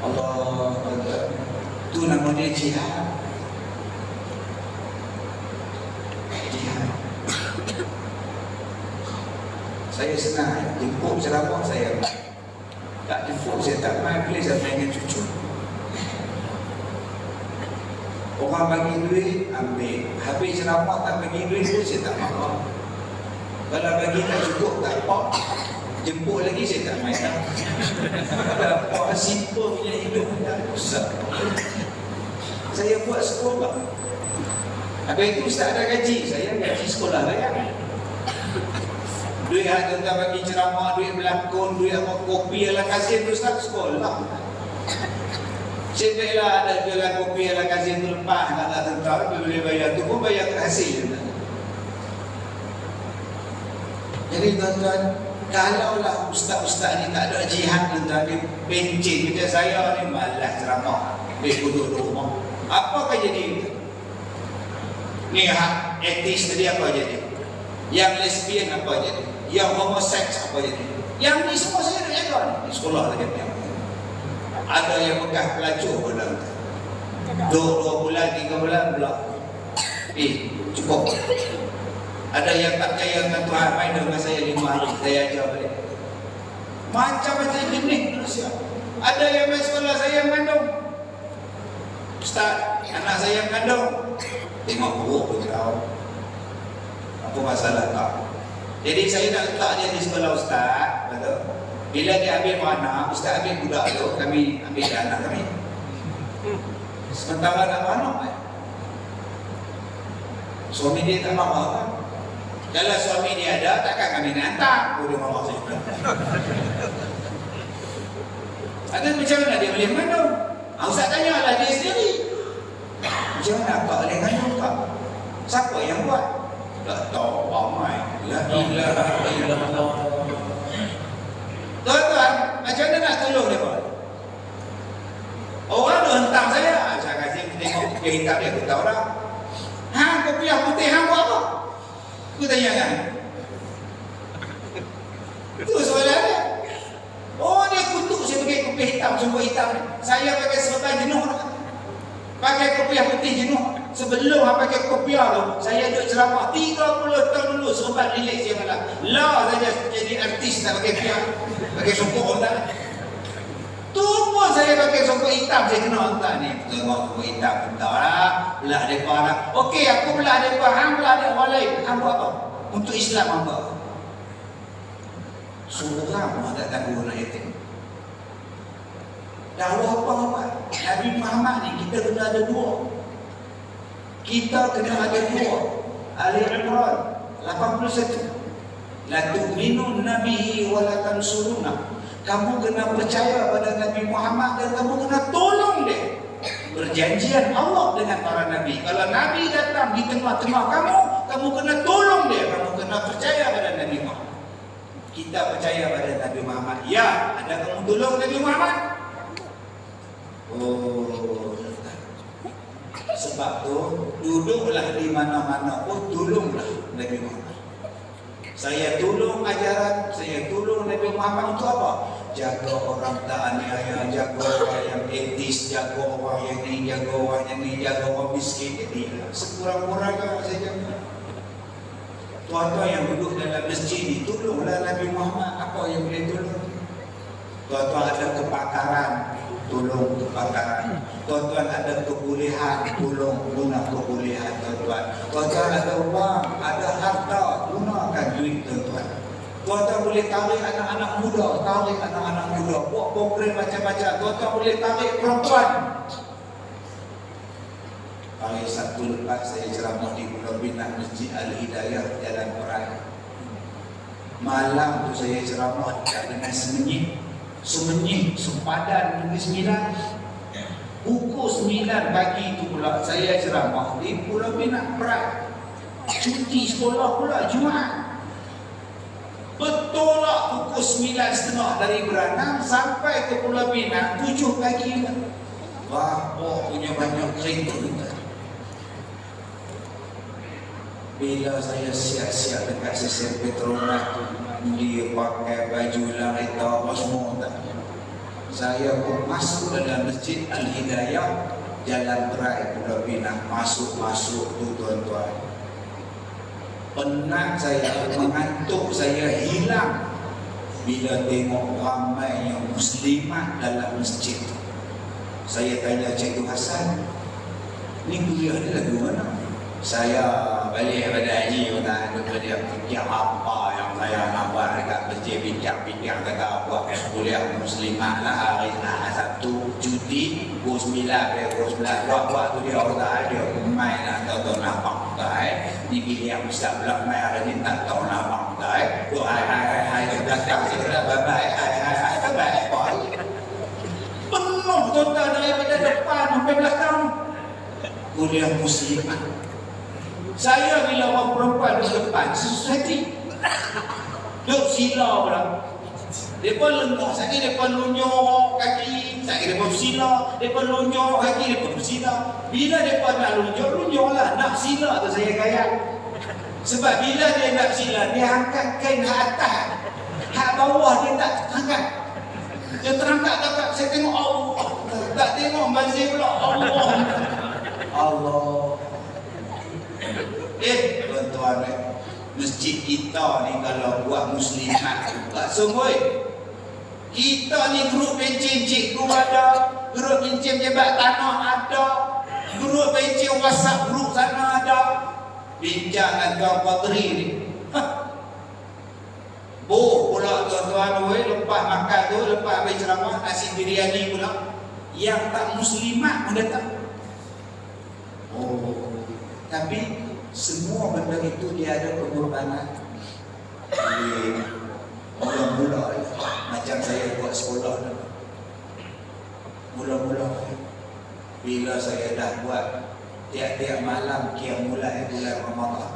Allah, tu nama dia jihad. Saya senang jemput ceramah saya. Tak jemput saya tak main, boleh saya main dengan cucu. Orang bagi duit, ambil. Habis ceramah tak bagi duit pun saya tak marah. Kalau bagi tak cukup, tak apa. Jemput lagi saya tak main. Apa simple punya hidup tak usah. Saya buat sekolah. Habis itu ustaz ada gaji, saya gaji sekolah bayar. Duit yang tuan bagi ceramah, duit berlakon, duit apa kopi ala kasih tu ustaz sekolah. Sedeklah ada jualan kopi ala kasih tu lepas nak tentang boleh bayar tu pun bayar hasil. Jadi tuan-tuan, kalaulah ustaz-ustaz ni tak ada jihad tuan-tuan, dia pencin macam saya ni malas ceramah, dia duduk di rumah. Apakah jadi? Ni hak etis tadi apa jadi? Yang lesbian apa jadi? Yang homoseks apa jadi? Yang ni semua saya nak jaga ni. Di sekolah lagi ni. Ada yang bekas pelacur dalam tu. 2 bulan, 3 bulan pula. Cukup. Ada yang tak percaya dengan Tuhan, main dengan saya 5 hari. Saya ajar balik. Macam-macam jenis manusia. Ada yang main sekolah saya mengandung. Ustaz, anak saya mengandung. Tengok buruk pun tahu. Apa masalah tak? Jadi saya nak letak dia di sekolah ustaz, betul? Bila dia ambil anak, ustaz ambil budak tu, kami ambil anak kami. Sementara nak anak, suami dia tak marah kan? Kalau suami dia ada, takkan kami nak hantar. Boleh marah saya. Ada macam mana dia boleh mengandung? Ustaz tanyalah dia sendiri. Macam mana akak boleh mengandung tak? Siapa yang buat? Tak tahu ramai. La ilaha illallah. Tuan-tuan, macam mana nak tolong dia buat? Orang tu hentam saya. Saya kasih tengok kopiah hitam dia, aku tahu dah. Kopiah putih hang buat apa? Aku tanya kan. Itu soalan dia. Oh, dia kutuk saya pakai kopiah hitam, semua hitam ni. Saya pakai serban jenuh. Pakai kopiah putih jenuh. Sebelum pakai kopiah tu, saya duduk ceramah 30 tahun dulu serban relax dia malam. Lah saja jadi artis tak pakai kopiah. Pakai songkok tak. Tu pun saya pakai songkok hitam, saya kena hentak ni. Tengok songkok hitam, hentak lah. Belah mereka lah. Okey, aku belah mereka. Hang belah mereka orang lain. Hang buat apa? Untuk Islam apa? Seorang orang tak tahu nak yatim. Dakwah apa? Nabi Muhammad ni kita kena ada 2. Kita kena ada 2. Ali Imran 81. La tu'minu nabihi wa la tansuruna. Kamu kena percaya pada Nabi Muhammad dan kamu kena tolong dia. Perjanjian Allah dengan para nabi. Kalau nabi datang di tengah-tengah kamu, kamu kena tolong dia. Kamu kena percaya pada Nabi Muhammad. Kita percaya pada Nabi Muhammad. Ya, ada kamu tolong Nabi Muhammad? Oh, sebab tu duduklah di mana-mana pun tolonglah Nabi Muhammad. Saya tolong ajaran, saya tolong Nabi Muhammad untuk apa? Jaga orang tak aniaya, jaga orang yang etis, jaga orang yang ni, jaga orang yang ni, jaga orang miskin. Jadi sekurang-kurangnya saya jaga. Tuan-tuan yang duduk dalam masjid ni, tolonglah Nabi Muhammad. Apa yang boleh tolong? Tuan-tuan ada kebakaran, tolong kebakaran. Tuan-tuan ada kebolehan, tolong guna kebolehan tuan-tuan. Tuan-tuan ada wang, ada harta, gunakan duit tuan-tuan. Tuan-tuan boleh tarik anak-anak muda, buat program macam-macam. Tuan-tuan boleh tarik perempuan. Hari Sabtu lepas saya ceramah di Pulau Pinang, Masjid Al-Hidayah, Jalan Perai. Malam tu saya ceramah dengan semenyih, sempadan pukul 9. Pukul 9 pagi tu pula saya ceramah di Pulau Pinang, Perai. Cuti sekolah pula Jumaat. Betul lah pukul 9.30 dari Beranang sampai ke Pulau Pinang 7 pagi. Wah, punya banyak kereta. Bila saya siap-siap dekat sesi Petronas tu, dia pakai baju larita apa semua tak. Saya pun masuk dalam Masjid Al-Hidayah, Jalan Perai, Pulau Pinang. Masuk tu tuan-tuan. Penat saya, mengantuk saya hilang bila tengok ramai yang muslimat dalam masjid. Saya tanya Cikgu Hasan, ni kuliah ni lagu mana? Saya balik pada Haji Utan, dia fikir apa yang saya nak buat dekat masjid, bincang-bincang kata buat kuliah muslimat lah hari Sabtu cuti pukul 9 buat tu dia orang tak ada main nak tahu nak pakai ni dia yang bisa belak main hari ni tak tahu nak pakai tu hai ke belakang saya bye-bye hai bye-bye boy penuh tuan-tuan daripada depan sampai belakang kuliah muslimat. Saya bila orang perempuan di depan susah hati duk sila pula. Mereka lengah sakit, mereka lunjuk kaki, sakit mereka bersila, mereka lunjuk kaki, mereka bersila. Bila mereka nak lunjuk lah. Nak sila tu saya gaya. Sebab bila dia nak sila, dia angkat kain hak atas, hak bawah dia tak angkat. Dia terangkat kakak, saya tengok Allah, tak tengok mazhab pula Allah. Allah. Tuan-tuan, masjid kita ni kalau buat muslimat juga sungguh. Kita ni grup pencen cikgu ada, grup pencen jebat tanah ada, grup pencen WhatsApp grup sana ada. Bincang dengan Tuan Qadri ni. Pula tuan-tuan, lepas makan tu, lepas habis ceramah, nasi biryani pula. Yang tak muslimat pun datang. Tapi semua benda itu dia ada pengorbanan. Mula-mula macam saya buat sekolah ni. Mula-mula bila saya dah buat tiap-tiap malam qiyam mulai bulan Ramadan.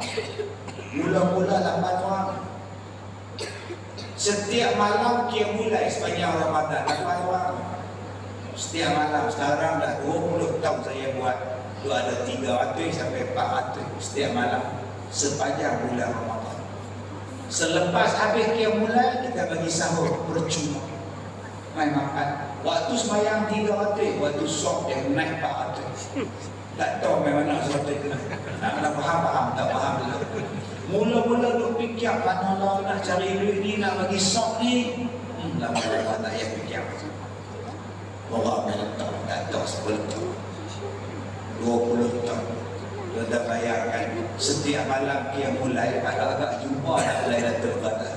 Mula-mula 8 orang. Setiap malam qiyam mulai sepanjang Ramadan 8 orang. Setiap malam. Sekarang dah 20 tahun saya buat. Itu ada 300 sampai 400 setiap malam sepanjang bulan Ramadan. Selepas habis qiyam mulai, kita bagi sahur percuma. Main makan. Waktu sembahyang 300, waktu sok dia naik 400. Tak tahu mana surat itu. Nak faham, tak faham dulu. Mula-mula duk fikir, mana lah nak cari duit ni, nak bagi sok ni. Lama-lama tak payah fikir. Orang menetap, tak tahu 10 tahun, 20 tahun. Dia dah bayarkan setiap malam dia mulai, agak-agak jumpa dah Lailatul Qadar.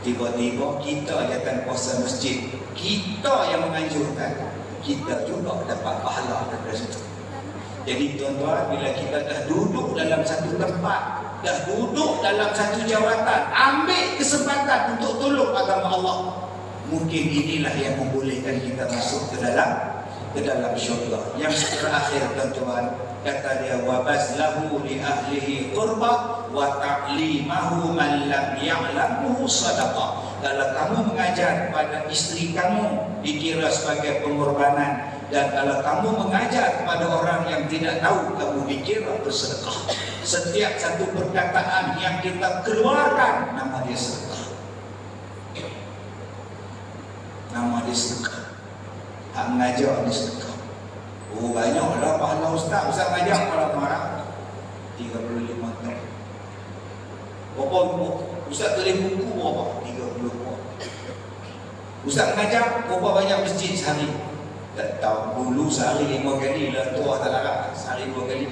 Tiba-tiba kita datang puasa masjid, kita yang menganjurkan, kita juga dapat pahala daripada situ. Jadi tuan-tuan, bila kita dah duduk dalam satu tempat, dah duduk dalam satu jawatan, ambil kesempatan untuk tolong agama Allah, mungkin inilah yang membolehkan kita masuk ke dalam syurga. Yang terakhir tuan-tuan, kata dia, wa bazlahu li ahlihi qurba wa ta'limahu man lam ya'lamuhu sadaqah. Kalau kamu mengajar kepada isteri kamu, dikira sebagai pengorbanan. Dan kalau kamu mengajar kepada orang yang tidak tahu, kamu dikira bersedekah. Setiap satu perkataan yang kita keluarkan, nama dia sedekah. Nama dia sedekah. Hak mengajar dia sedekah. Banyaklah pahala ustaz. Ustaz mengajar malam marah 35 tahun. Berapa ustaz tulis buku berapa? 30 buku. Ustaz mengajar berapa banyak masjid sehari? Tak tahu. Dulu sehari 5 kali lah, tua tak larang. Sehari 2 kali.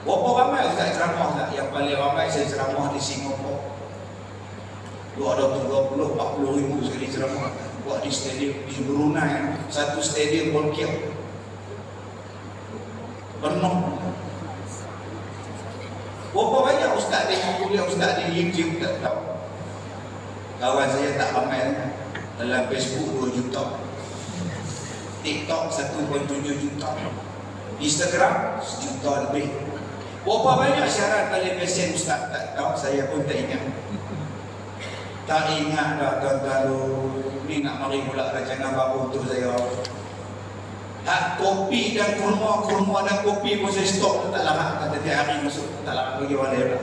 Berapa ramai ustaz ceramah tak? Yang paling ramai saya ceramah di Singapura. Dia ada 30-40 ribu sekali ceramah. Buat di stadium di Brunei, satu stadium Bolkiah penuh. Berapa banyak ustaz tengok kuliah ustaz di YouTube, tak tahu. Kawan saya tak ramai. Dalam Facebook 2 juta, TikTok 1.7 juta, Instagram 1 juta lebih. Berapa banyak syarat televisi ustaz, tak tahu. Saya pun tak ingat. Tak ingat dah tuan-tuan. Ni nak mari pula rancangan baru untuk saya. Hak kopi dan kurma dan kopi pun saya stok, tak lama. Kata tiap hari masuk, tak lama pergi walai pula.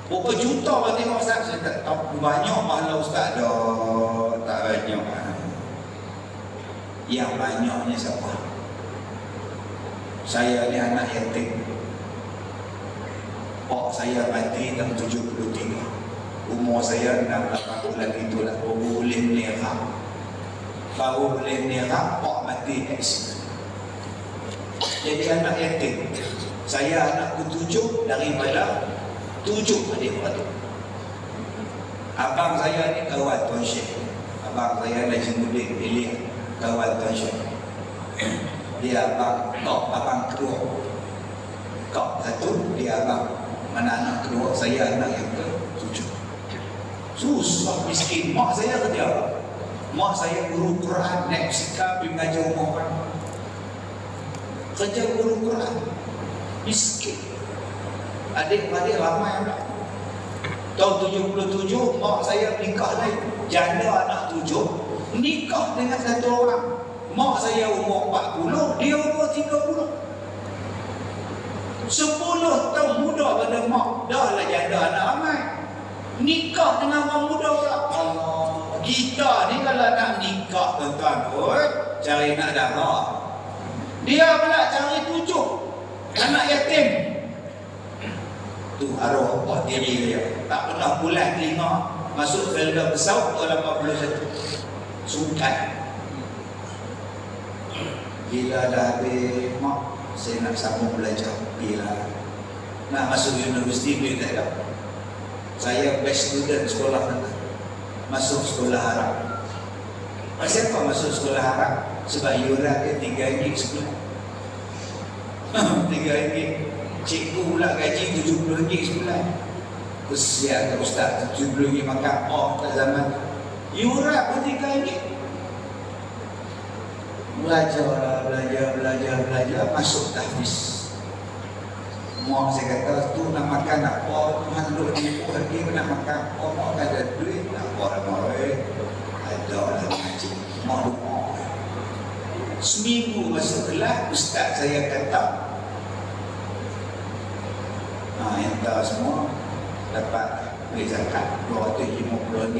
Berapa juta orang tengok ustaz, saya tak tahu. Banyak pahala ustaz dah. Tak banyak. Yang banyaknya siapa? Saya ni anak yatim. Pak saya mati tahun 73. Umur saya 68 bulan itulah. Baru boleh menerah. Pak mati kat sini. Jadi anak yatim. Saya anak ke-7 daripada 7 adik-beradik. Abang saya ni kawan Tuan Syekh. Abang saya Najimuddin Ilyas, kawan Tuan Syekh. Dia abang kedua. Kak satu, dia abang. Mana anak kedua, saya anak yang ke-7. Susah miskin. Mak saya kerja. Mak saya guru Quran, naik sikap pergi mengajar rumah orang. Kerja guru Quran. Miskin. Adik-adik ramai pula. Tahun 77, mak saya nikah lain. Janda anak 7, nikah dengan satu orang. Mak saya umur 40, dia umur 30. 10 tahun muda pada mak. Dah lah janda anak ramai. Nikah dengan orang muda pula. Allah. Kita ni kalau nak nikah tuan-tuan, cari nak darah. Dia pula cari 7 anak yatim. Tu arwah buat diri dia. Tak pernah bulan telinga. Masuk Felda Besar tahun 81. Sungkan. Bila dah habis mak, saya nak sambung belajar. Bila nak masuk universiti, duit tak ada. Saya best student sekolah nanti. Masuk sekolah haram. Pasal apa masuk sekolah haram? Sebab iuran dia RM3 sebulan. RM3. Cikgu pula gaji RM70 sebulan. Kesian tak ustaz, RM70 makan tak zaman. Iuran pun RM3. Belajar, masuk tahfiz. Mak saya kata, tu nak makan apa? Tuhan duduk di pergi nak makan apa? Mak tak ada duit, nak apa mak? Ada lah ngaji. Mak lupa. Seminggu masuk kelas, ustaz saya kata, entah semua dapat duit zakat RM250.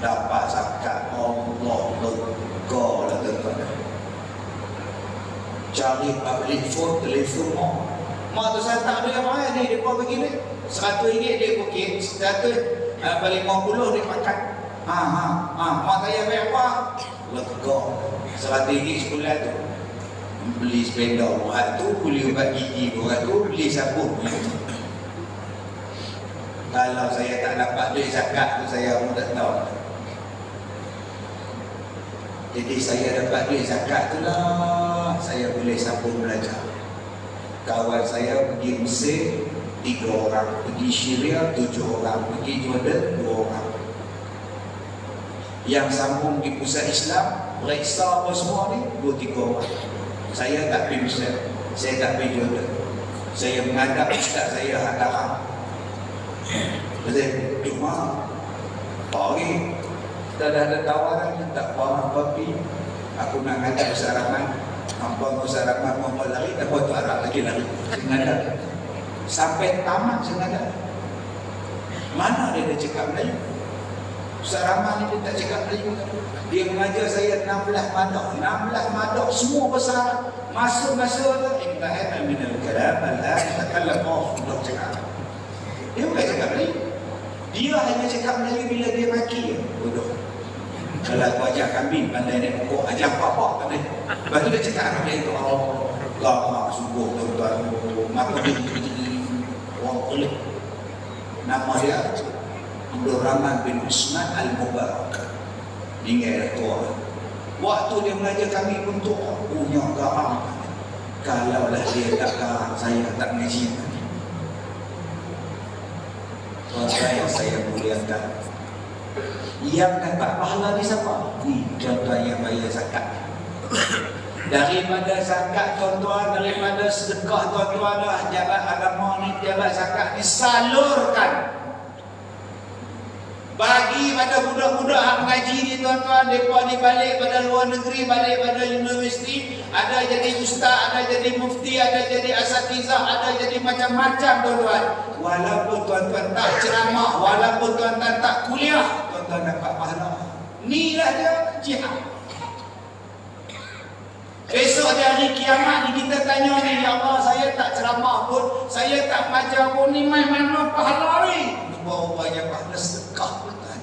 Dapat zakat, Allah lega lah tuan-tuan. Cari public phone, telefon mak. Mak tu saya tak ada apa ni, dia buat begini. RM100 dia bukit, RM100 50 dia makan. Mak saya bayar apa? Lega. RM100 sebulan tu. Beli sepeda buat tu, beli ubat gigi buat tu, beli sabun. Kalau saya tak dapat duit zakat tu, saya pun tak tahu. Jadi saya dapat duit zakat tu lah, saya boleh sambung belajar. Kawan saya pergi Mesir 3 orang, pergi Syria 7 orang, pergi Jordan 2 orang. Yang sambung di pusat Islam, periksa apa semua ni 2-3 orang. Saya tak pergi Mesir, saya tak pergi Jordan. Saya menghadap ustaz saya Hadaram. Betul, cuma pagi kita dah ada tawaran, tak faham apa-apa. Aku nak ngajak Ustaz Rahman. Nampak Ustaz Rahman mau lari, tak buat arah lagi lari. Sengaja. Sampai tamat sengaja. Mana dia cakap Melayu? Ustaz Rahman ni dia tak cakap Melayu. Dia mengajar saya 16 madok. 16 madok semua besar. Masuk-masuk tu intahan minal kalam al-an takallam Allah cakap. Dia bukan cakap Melayu. Dia hanya cakap Melayu bila dia maki. Bodoh. Kalau aku ajak kambing pandai naik pokok, ajak apa-apa pandai. Lepas tu dia cakap Melayu. Allah sungguh tuan-tuan. Maka dia orang pelik. Nama dia Abdul Rahman bin Usman Al-Mubarak. Tinggal tua. Waktu dia mengajar kami pun tua. Punya garang. Kalaulah dia tak garang, saya tak mengaji. Tuan-tuan yang saya muliakan, yang dapat pahala ni siapa? Ni tuan-tuan yang bayar zakat. Daripada zakat tuan-tuan, daripada sedekah tuan-tuan dah, jabat agama ni, jabat zakat ni salurkan. Bagi pada budak-budak yang mengaji ni tuan-tuan, mereka ni balik pada luar negeri, balik pada universiti, ada jadi ustaz, ada jadi mufti, ada jadi asatizah, ada jadi macam-macam tuan-tuan. Walaupun tuan-tuan tak ceramah, walaupun tuan-tuan tak kuliah, tuan-tuan dapat pahala. Inilah dia jihad. Besok di hari kiamat ni kita tanya ni, ya Allah saya tak ceramah pun, saya tak mengajar pun, ni mana pahala ni? Bawa banyak pahala sedekah tuan-tuan.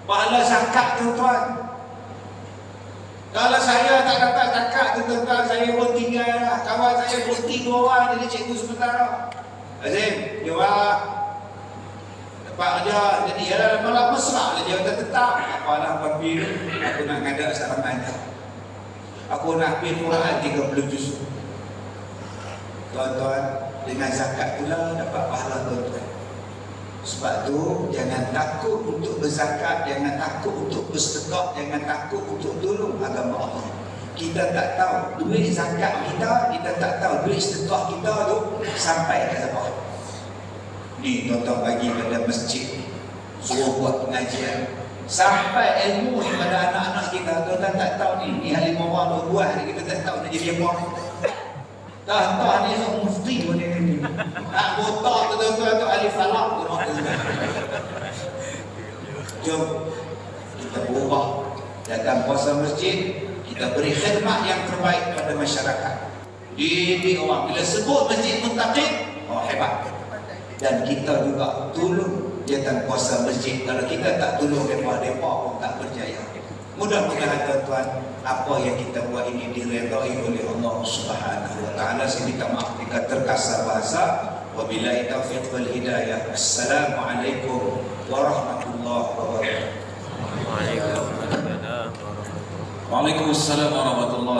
Pahala zakat tuan-tuan. Kalau saya tak dapat zakat tuan-tuan, saya pun tinggal lah. Kawan saya pun 3 orang jadi cikgu sementara. Azim, dia orang dapat kerja, jadi ialah malam mesra lah dia kata tetap. Apalah papi ni, aku nak ngadak sarapan. Aku nak pergi Quran 30 juz. Tuan-tuan, dengan zakat pula dapat pahala tuan-tuan. Sebab tu jangan takut untuk berzakat, jangan takut untuk bersedekah, jangan takut untuk tolong agama Allah. Kita tak tahu duit zakat kita tak tahu duit sedekah kita tu sampai ke siapa. Ni tuan-tuan bagi pada masjid, suruh buat pengajian, sampai ilmu kepada anak-anak kita. Tuan-tuan tak tahu ni halimah Allah buah, kita tak tahu nak jadi apa. Dah ni sok mufti pun ni. Nak botak betul-betul tu alif falak tu. Jom kita berubah. Datang puasa masjid, kita beri khidmat yang terbaik kepada masyarakat. Didik orang. Bila sebut masjid muntaqid, oh hebat. Dan kita juga tolong datang puasa masjid. Kalau kita tak tolong mereka pun tak berjaya. Mudah-mudahan tuan-tuan, apa yang kita buat ini diredai oleh Allah Subhanahu wa taala. Saya minta maaf jika terkasar bahasa. Wabillahi taufiq wal hidayah. Assalamualaikum warahmatullahi wabarakatuh. Waalaikumsalam warahmatullahi